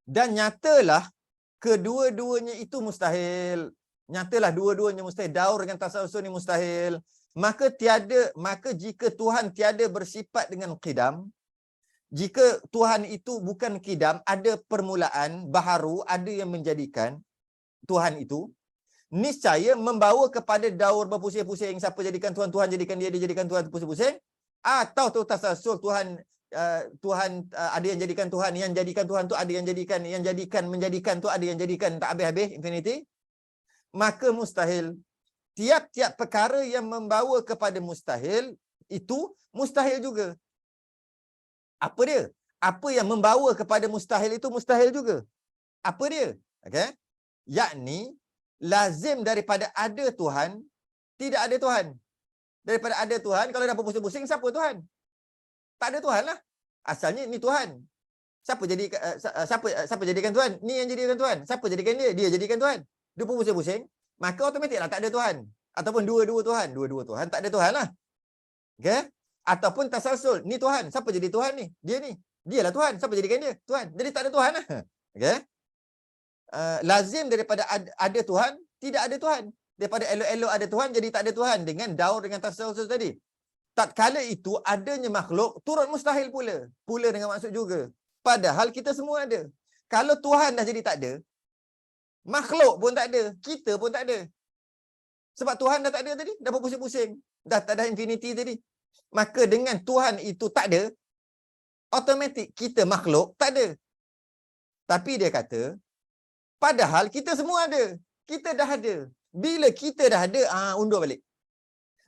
Dan nyatalah kedua-duanya itu mustahil. Nyatalah dua-duanya mustahil. Daur dengan tasasul ni mustahil. Maka jika Tuhan tiada bersifat dengan qidam, jika Tuhan itu bukan qidam, ada permulaan baharu, ada yang menjadikan Tuhan itu, niscaya membawa kepada daur berpusing-pusing. Siapa jadikan Tuhan, Tuhan jadikan dia jadikan Tuhan pusing-pusing. Atau tu tasasul Tuhan ada yang jadikan Tuhan, yang jadikan Tuhan tu ada yang jadikan, menjadikan tu ada yang jadikan, tak habis-habis infinity. Maka mustahil. Tiap-tiap perkara yang membawa kepada mustahil itu mustahil juga. Apa dia? Apa yang membawa kepada mustahil itu mustahil juga. Apa dia? Okey. Yakni lazim daripada ada Tuhan, tidak ada Tuhan. Daripada ada Tuhan, kalau dah berpusing-pusing, siapa Tuhan? Tak ada Tuhan lah. Asalnya ni Tuhan. Siapa jadikan Tuhan? Ni yang jadikan Tuhan. Siapa jadikan dia? Dia jadikan Tuhan. Dia pun pusing-pusing, maka automatiklah tak ada Tuhan. Ataupun dua-dua Tuhan. Dua-dua Tuhan, tak ada Tuhan lah. Okay? Ataupun tasalsul. Ni Tuhan. Siapa jadi Tuhan ni? Dia ni. Dialah Tuhan. Siapa jadikan dia? Tuhan. Jadi tak ada Tuhan lah. Okay? Lazim daripada ada Tuhan, tidak ada Tuhan. Daripada elok-elok ada Tuhan, jadi tak ada Tuhan. Dengan daur, dengan tasalsul tadi. Tatkala itu, adanya makhluk, turut mustahil pula. Pula dengan maksud juga. Padahal kita semua ada. Kalau Tuhan dah jadi tak ada, makhluk pun tak ada. Kita pun tak ada. Sebab Tuhan dah tak ada tadi. Dah berpusing-pusing. Dah tak ada infinity tadi. Maka dengan Tuhan itu tak ada, automatik kita makhluk tak ada. Tapi dia kata, padahal kita semua ada. Kita dah ada. Bila kita dah ada, undur balik.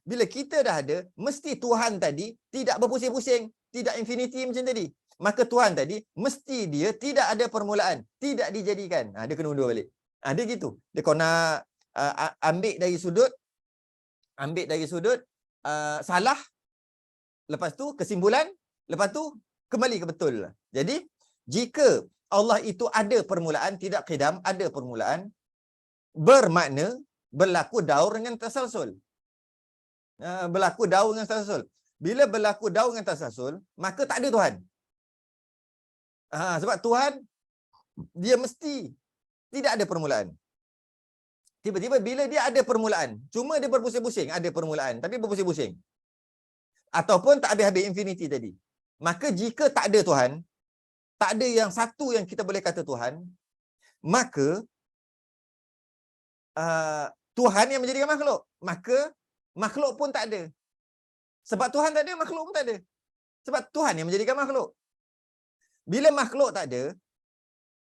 Bila kita dah ada, mesti Tuhan tadi tidak berpusing-pusing. Tidak infinity macam tadi. Maka Tuhan tadi, mesti dia tidak ada permulaan. Tidak dijadikan. Dia kena undur balik. Dia gitu. Dia kau nak ambil dari sudut salah, lepas tu kesimpulan, lepas tu kembali ke betul. Jadi, jika Allah itu ada permulaan, tidak qidam, ada permulaan, bermakna berlaku daur dengan tasalsul. Berlaku daur dengan tasalsul. Bila berlaku daur dengan tasalsul, maka tak ada Tuhan. Sebab Tuhan, dia mesti tidak ada permulaan. Tiba-tiba bila dia ada permulaan, cuma dia berpusing-pusing, ada permulaan, tapi berpusing-pusing. Ataupun tak habis-habis infinity tadi. Maka jika tak ada Tuhan, tak ada yang satu yang kita boleh kata Tuhan, maka Tuhan yang menjadikan makhluk. Maka makhluk pun tak ada. Sebab Tuhan tak ada, makhluk pun tak ada. Sebab Tuhan yang menjadikan makhluk. Bila makhluk tak ada,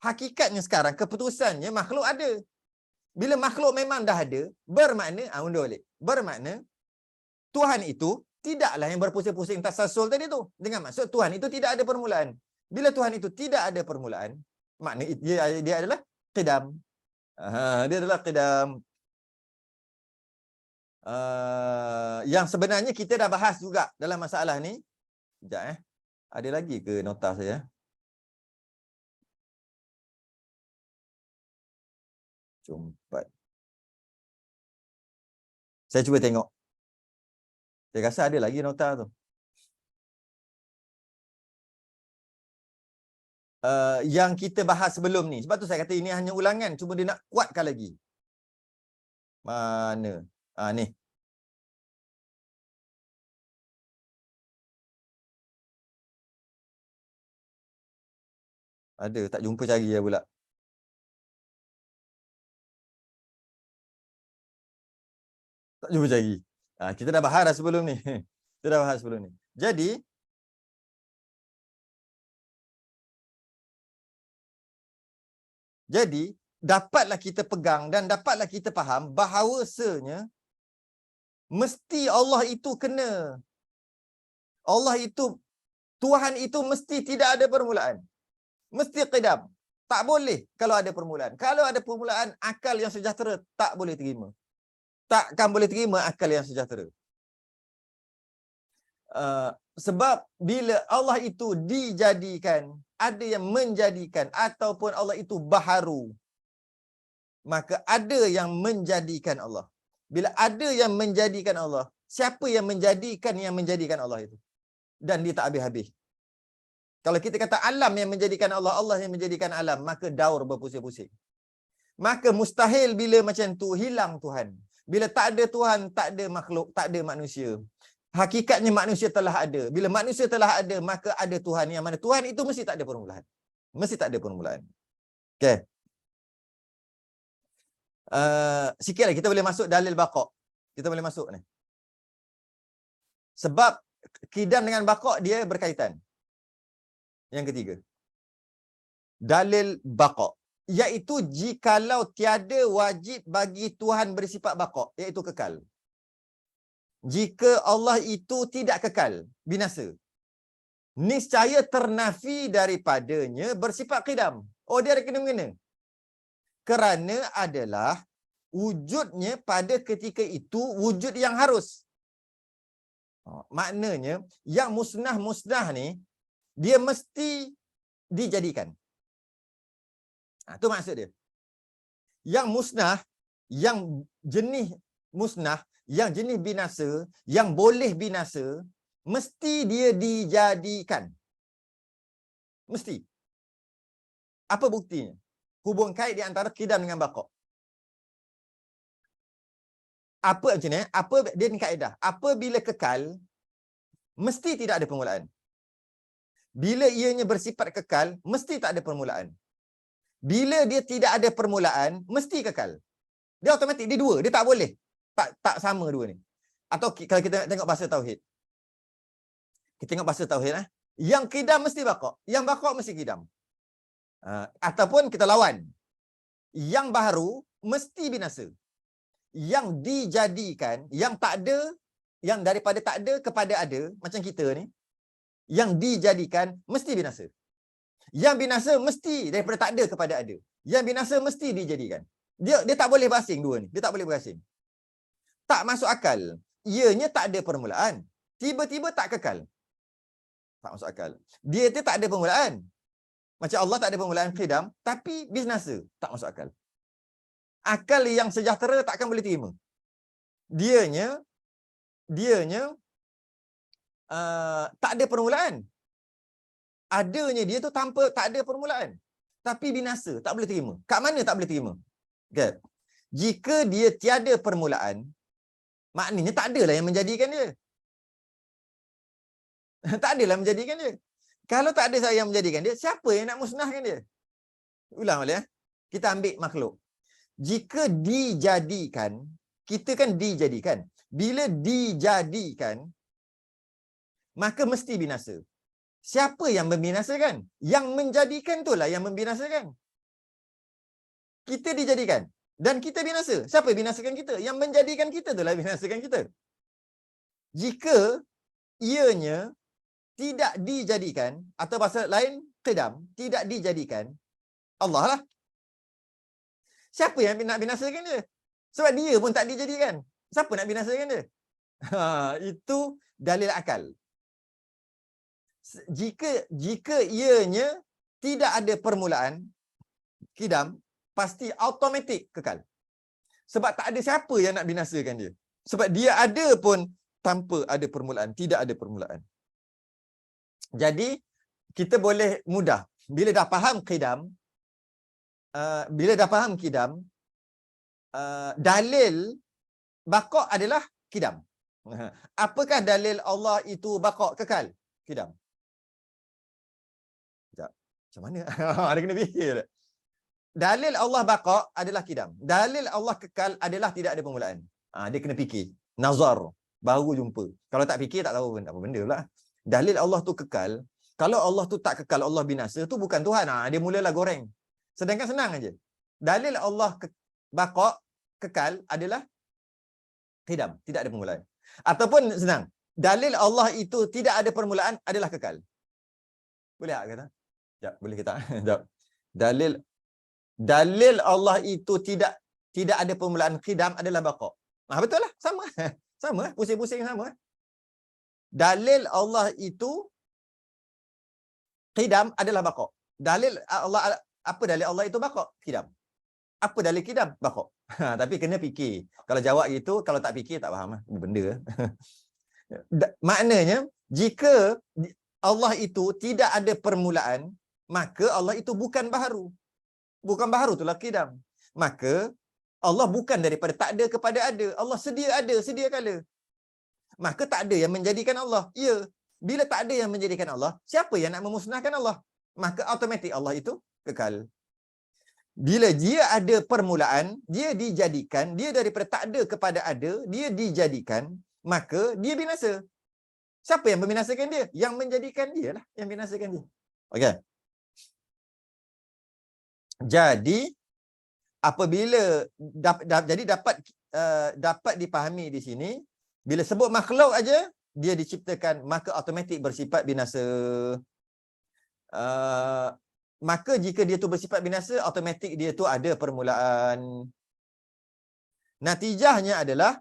hakikatnya sekarang, keputusannya makhluk ada. Bila makhluk memang dah ada, bermakna, undur balik. Bermakna, Tuhan itu tidaklah yang berpusing-pusing tasalsul tadi tu. Dengan maksud Tuhan itu tidak ada permulaan. Bila Tuhan itu tidak ada permulaan, makna dia adalah qidam. Dia adalah qidam. Yang sebenarnya kita dah bahas juga dalam masalah ni. Sekejap ada lagi ke nota saya? Jumpat. Saya cuba tengok. Saya rasa ada lagi nota tu. Yang kita bahas sebelum ni. Sebab tu saya kata ini hanya ulangan. Cuma dia nak kuatkan lagi. Mana? Ni. Ada. Tak jumpa cari ya pula. Tak jumpa cari. Kita dah bahas dah sebelum ni. Kita dah bahas sebelum ni. Jadi, dapatlah kita pegang dan dapatlah kita faham bahawasanya mesti Allah itu kena. Allah itu, Tuhan itu mesti tidak ada permulaan. Mesti qidam. Tak boleh kalau ada permulaan. Kalau ada permulaan, akal yang sejahtera tak boleh terima. Takkan boleh terima akal yang sejahtera. Sebab bila Allah itu dijadikan, ada yang menjadikan, ataupun Allah itu baharu, maka ada yang menjadikan Allah. Bila ada yang menjadikan Allah, siapa yang menjadikan Allah itu? Dan dia tak habis-habis. Kalau kita kata alam yang menjadikan Allah, Allah yang menjadikan alam, maka daur berpusing-pusing. Maka mustahil bila macam tu hilang Tuhan. Bila tak ada Tuhan, tak ada makhluk, tak ada manusia. Hakikatnya manusia telah ada. Bila manusia telah ada, maka ada Tuhan. Yang mana Tuhan itu mesti tak ada permulaan. Mesti tak ada permulaan. Okay. Sikit lagi kita boleh masuk dalil baqa'. Kita boleh masuk ni. Sebab qidam dengan baqa' dia berkaitan. Yang ketiga. Dalil baqa'. Iaitu jikalau tiada wajib bagi Tuhan bersifat baqa'. Iaitu kekal. Jika Allah itu tidak kekal, binasa, niscaya ternafi daripadanya bersifat qidam. Oh, dia ada kena-mengena. Kerana adalah wujudnya pada ketika itu wujud yang harus. Maknanya, yang musnah-musnah ni, dia mesti dijadikan. Itu maksud dia. Yang musnah, yang jenis musnah, yang jenis binasa, yang boleh binasa, mesti dia dijadikan. Mesti. Apa buktinya? Hubung kait di antara qidam dengan baqa'. Apa macam ni? Apa dia ni kaedah? Apabila kekal, mesti tidak ada permulaan. Bila ianya bersifat kekal, mesti tak ada permulaan. Bila dia tidak ada permulaan, mesti kekal. Dia automatik, dia dua, dia tak boleh. Tak sama dua ni. Atau kalau kita tengok bahasa tauhid. Kita tengok bahasa tauhid Yang qidam mesti baqa', yang baqa' mesti qidam. Ataupun kita lawan. Yang baharu mesti binasa. Yang dijadikan, yang tak ada, yang daripada tak ada kepada ada, macam kita ni, yang dijadikan mesti binasa. Yang binasa mesti daripada tak ada kepada ada. Yang binasa mesti dijadikan. Dia tak boleh berasing dua ni. Dia tak boleh berasing. Tak masuk akal. Ianya tak ada permulaan. Tiba-tiba tak kekal. Tak masuk akal. Dia tu tak ada permulaan. Macam Allah tak ada permulaan qidam, tapi binasa. Tak masuk akal. Akal yang sejahtera takkan boleh terima. Dianya tak ada permulaan. Adanya dia tu tanpa tak ada permulaan. Tapi binasa, tak boleh terima. Kat mana tak boleh terima? Okay. Jika dia tiada permulaan, maknanya tak adalah yang menjadikan dia. Tak adalah menjadikan dia. Kalau tak ada saya yang menjadikan dia, siapa yang nak musnahkan dia? Ulang balik. Kita ambil makhluk. Jika dijadikan, kita kan dijadikan. Bila dijadikan, maka mesti binasa. Siapa yang membinasakan? Yang menjadikan itulah yang membinasakan. Kita dijadikan dan kita binasa. Siapa binasakan kita? Yang menjadikan kita itulah binasakan kita. Jika ianya tidak dijadikan, atau bahasa lain qidam, tidak dijadikan, Allah lah. Siapa yang nak binasakan dia? Sebab dia pun tak dijadikan. Siapa nak binasakan dia? Itu dalil akal. Jika ianya tidak ada permulaan, qidam, pasti automatik kekal. Sebab tak ada siapa yang nak binasakan dia. Sebab dia ada pun tanpa ada permulaan, tidak ada permulaan. Jadi kita boleh mudah bila dah faham qidam, dalil baqa' adalah qidam. Apakah dalil Allah itu baqa' kekal? Qidam. Macam mana? Ada kena fikir. Dalil Allah baqa' adalah qidam. Dalil Allah kekal adalah tidak ada permulaan. Dia kena fikir. Nazar. Baru jumpa. Kalau tak fikir, tak tahu apa benda pula. Dalil Allah tu kekal. Kalau Allah tu tak kekal, Allah binasa, tu bukan Tuhan. Dia mulalah goreng. Sedangkan senang aja. Dalil Allah baqa' kekal adalah qidam. Tidak ada permulaan. Ataupun senang. Dalil Allah itu tidak ada permulaan adalah kekal. Boleh tak kata? Sekejap, boleh kita. Sekejap. Dalil Allah itu tidak ada permulaan qidam adalah baqa'. Betul lah. Sama. Sama. Pusing-pusing sama. Dalil Allah itu qidam adalah baqa'. Dalil Allah, apa dalil Allah itu baqa'? Qidam. Apa dalil qidam? Baqa'. Tapi kena fikir. Kalau jawab gitu, kalau tak fikir tak faham benda. Maknanya jika Allah itu tidak ada permulaan, maka Allah itu bukan baharu. Bukan baharu itulah qidam. Maka Allah bukan daripada tak ada kepada ada. Allah sedia ada, sedia kala. Maka tak ada yang menjadikan Allah. Ya. Bila tak ada yang menjadikan Allah, siapa yang nak memusnahkan Allah? Maka automatik Allah itu kekal. Bila dia ada permulaan, dia dijadikan, dia daripada tak ada kepada ada, dia dijadikan, maka dia binasa. Siapa yang membinasakan dia? Yang menjadikan dia lah yang binasakan dia. Okey. Jadi apabila jadi dapat dipahami di sini, bila sebut makhluk aja dia diciptakan, maka automatik bersifat binasa. Maka jika dia tu bersifat binasa, automatik dia tu ada permulaan. Natijahnya adalah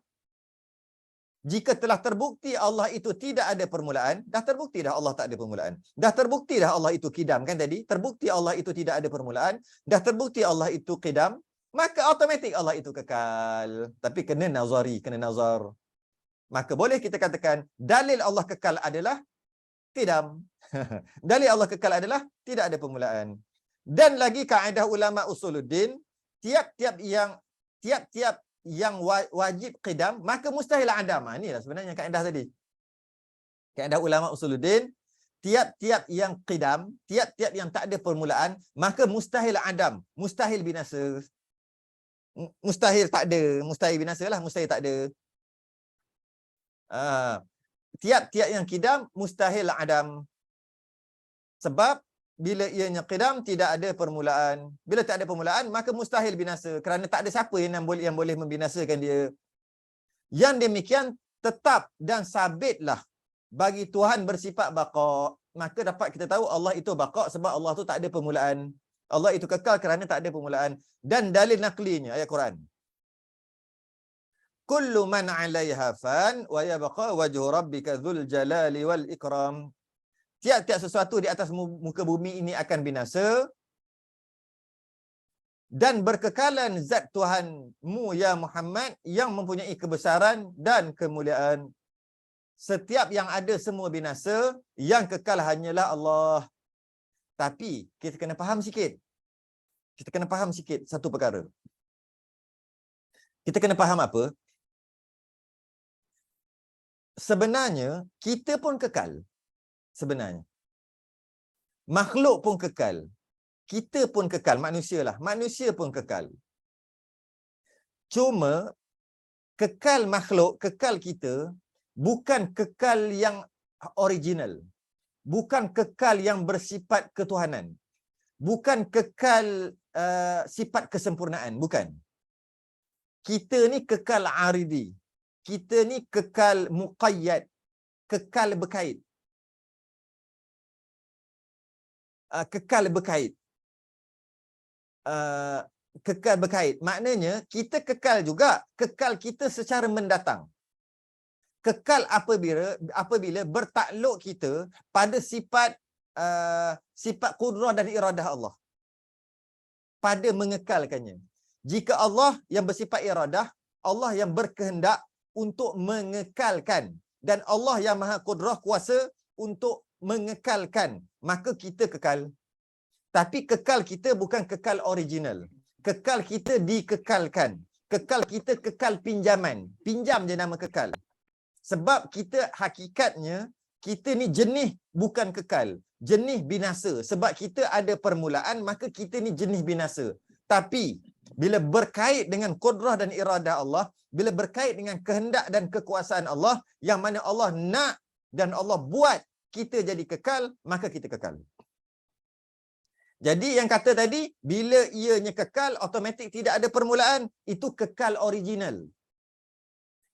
jika telah terbukti Allah itu tidak ada permulaan, dah terbukti dah Allah tak ada permulaan. Dah terbukti dah Allah itu qidam kan tadi? Terbukti Allah itu tidak ada permulaan, dah terbukti Allah itu qidam, maka automatik Allah itu kekal. Tapi kena nazari, kena nazar. Maka boleh kita katakan dalil Allah kekal adalah qidam. Dalil Allah kekal adalah tidak ada permulaan. Dan lagi kaedah ulama usuluddin, tiap-tiap yang wajib qidam, maka mustahil adam. Inilah sebenarnya kaedah tadi. Kaedah ulama usuluddin, tiap-tiap yang qidam, tiap-tiap yang tak ada permulaan, maka mustahil adam, mustahil binasa. Mustahil tak ada, mustahil binasa lah, mustahil tak ada. Tiap-tiap yang qidam, mustahil adam. Sebab bila ianya qidam tidak ada permulaan. Bila tak ada permulaan, maka mustahil binasa, kerana tak ada siapa yang boleh membinasakan dia. Yang demikian tetap dan sabitlah bagi Tuhan bersifat baqa. Maka dapat kita tahu Allah itu baqa sebab Allah tu tak ada permulaan. Allah itu kekal kerana tak ada permulaan. Dan dalil naklinya ayat Quran. Kullu man 'alaiha fan wa yabqa wajhu rabbika dzul jalali wal ikram. Tiap-tiap sesuatu di atas muka bumi ini akan binasa, dan berkekalan zat Tuhanmu ya Muhammad yang mempunyai kebesaran dan kemuliaan. Setiap yang ada semua binasa, yang kekal hanyalah Allah. Tapi kita kena faham sikit. Kita kena faham sikit satu perkara. Kita kena faham apa? Sebenarnya kita pun kekal. Sebenarnya makhluk pun kekal, kita pun kekal, manusia pun kekal. Cuma kekal makhluk, kekal kita bukan kekal yang original, bukan kekal yang bersifat ketuhanan, bukan kekal sifat kesempurnaan, bukan. Kita ni kekal aridi, kita ni kekal muqayyad, kekal berkait. Kekal berkait. Kekal berkait. Maknanya kita kekal juga. Kekal kita secara mendatang. Kekal apabila bertakluk kita pada sifat sifat qudrah dan iradah Allah. Pada mengekalkannya. Jika Allah yang bersifat iradah, Allah yang berkehendak untuk mengekalkan, dan Allah yang maha qudrah kuasa untuk mengekalkan, maka kita kekal. Tapi kekal kita bukan kekal original. Kekal kita dikekalkan. Kekal kita kekal pinjaman. Pinjam je nama kekal. Sebab kita hakikatnya, kita ni jenis bukan kekal. Jenis binasa. Sebab kita ada permulaan, maka kita ni jenis binasa. Tapi bila berkait dengan kudrah dan iradah Allah, bila berkait dengan kehendak dan kekuasaan Allah, yang mana Allah nak dan Allah buat kita jadi kekal, maka kita kekal. Jadi yang kata tadi, bila ianya kekal, automatik tidak ada permulaan, itu kekal original.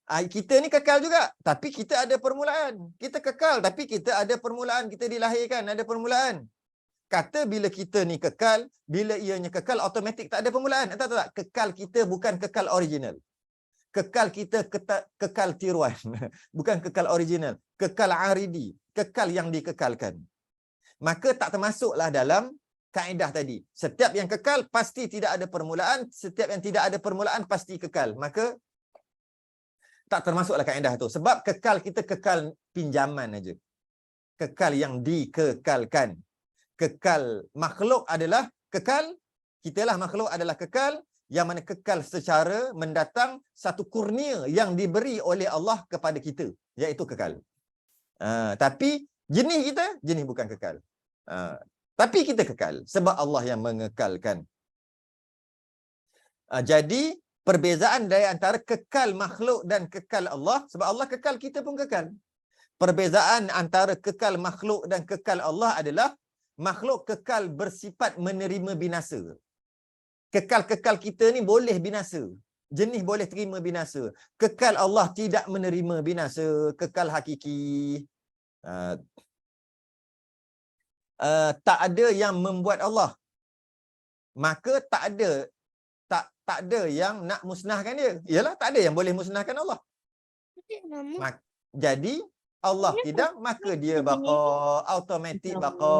Kita ni kekal juga, tapi kita ada permulaan. Kita kekal, tapi kita ada permulaan. Kita dilahirkan, ada permulaan. Kata bila kita ni kekal, bila ianya kekal, automatik tak ada permulaan. Tak. Kekal kita bukan kekal original. Kekal kita kekal tiruan. Bukan kekal original. Kekal aridi. Kekal yang dikekalkan. Maka tak termasuklah dalam kaedah tadi. Setiap yang kekal pasti tidak ada permulaan. Setiap yang tidak ada permulaan pasti kekal. Maka tak termasuklah kaedah tu. Sebab kekal kita kekal pinjaman aja. Kekal yang dikekalkan. Kekal makhluk adalah kekal. Kitalah makhluk adalah kekal. Yang mana kekal secara mendatang satu kurnia yang diberi oleh Allah kepada kita. Iaitu kekal. Tapi jenis kita, jenis bukan kekal. Tapi kita kekal. Sebab Allah yang mengekalkan. Jadi, perbezaan dari antara kekal makhluk dan kekal Allah, sebab Allah kekal, kita pun kekal. Perbezaan antara kekal makhluk dan kekal Allah adalah makhluk kekal bersifat menerima binasa. Kekal-kekal kita ni boleh binasa. Jenis boleh terima binasa. Kekal Allah tidak menerima binasa. Kekal hakiki. Tak ada yang membuat Allah. Maka tak ada yang nak musnahkan dia. Yalah, tak ada yang boleh musnahkan Allah. Jadi Allah tidak, maka dia baqa, automatik baqa.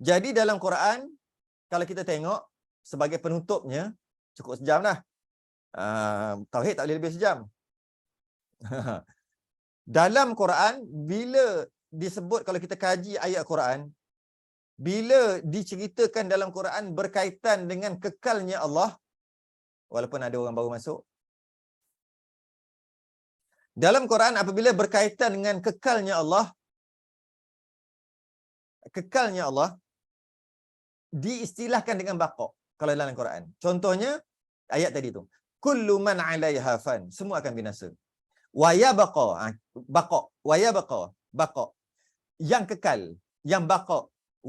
Jadi dalam Quran, kalau kita tengok sebagai penutupnya, cukup sejam dah. Tauhid tak boleh lebih sejam. Dalam Quran, bila disebut, kalau kita kaji ayat Quran, bila diceritakan dalam Quran berkaitan dengan kekalnya Allah, walaupun ada orang baru masuk. Dalam Quran apabila berkaitan dengan kekalnya Allah diistilahkan dengan baqa kalau dalam Quran. Contohnya ayat tadi tu. Kullu man 'alaiha fan, semua akan binasa. Wa yabqa, baqa. Yang kekal, yang baqa.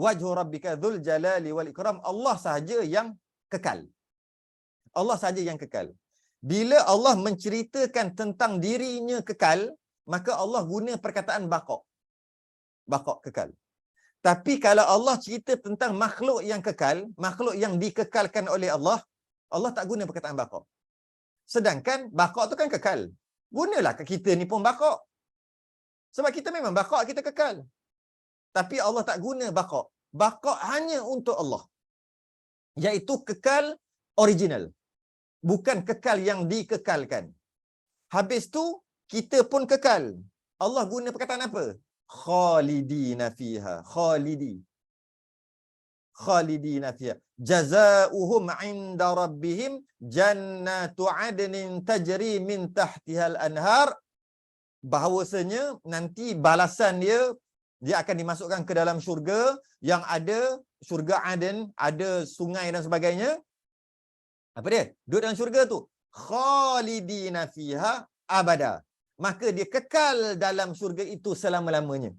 Wajhu rabbika dzul jalali wal ikram, Allah sahaja yang kekal. Allah sahaja yang kekal. Bila Allah menceritakan tentang dirinya kekal, maka Allah guna perkataan baqa. Baqa, kekal. Tapi kalau Allah cerita tentang makhluk yang kekal, makhluk yang dikekalkan oleh Allah, Allah tak guna perkataan baqa. Sedangkan baqa tu kan kekal. Gunalah kita ni pun baqa. Sebab kita memang baqa, kita kekal. Tapi Allah tak guna baqa. Baqa hanya untuk Allah. Iaitu kekal original. Bukan kekal yang dikekalkan. Habis tu, kita pun kekal. Allah guna perkataan apa? Khalidina fiha. Khalidina fiha. Jazaohum 'inda rabbihim jannatu 'adnin tajri min tahtihal anhar. Bahawasanya nanti balasan dia akan dimasukkan ke dalam syurga yang ada syurga Aden, ada sungai dan sebagainya. Apa dia? Duduk dalam syurga tu. Khalidina fiha abada. Maka dia kekal dalam syurga itu selama-lamanya.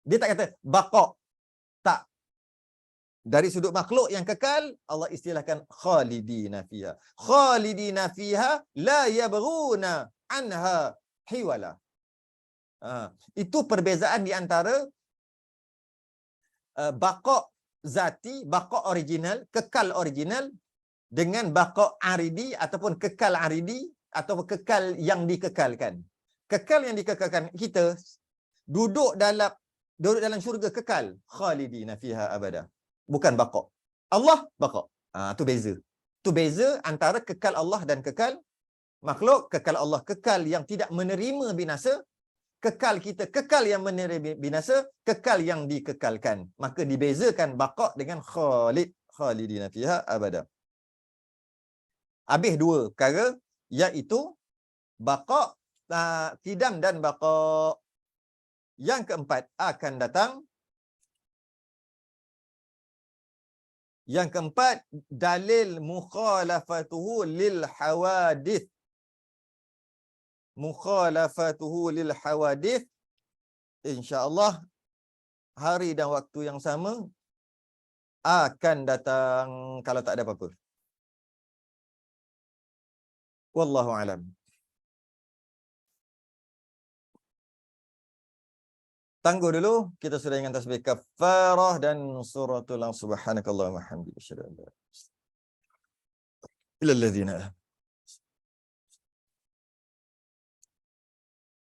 Dia tak kata baqa. Tak. Dari sudut makhluk yang kekal, Allah istilahkan khalidina fiha. Khalidina fiha la yabghuna anha hiwala. Itu perbezaan di antara baqa zati, baqa original, kekal original dengan baqa aridi ataupun kekal aridi atau kekal yang dikekalkan. Kekal yang dikekalkan kita duduk dalam syurga kekal, khalidina fiha abada. Bukan baqa. Allah baqa. Tu beza. Tu beza antara kekal Allah dan kekal makhluk. Kekal Allah kekal yang tidak menerima binasa, kekal kita kekal yang menerima binasa, kekal yang dikekalkan. Maka dibezakan baqa dengan khalid, khalidina fiha abada. Habis dua perkara, iaitu baqa, qidam dan baqa. Yang keempat akan datang. Yang keempat, dalil mukhalafatuhu lil hawadith. Mukhalafatuhu lil hawadith. InsyaAllah hari dan waktu yang sama akan datang kalau tak ada apa-apa. Wallahu alam. Tangguh dulu, kita sudah ingat tasbih kafarah dan suratul subhanakallahumma hamdika asyhadu an la ilaha illa anta astaghfiruka wa atubu ilaik.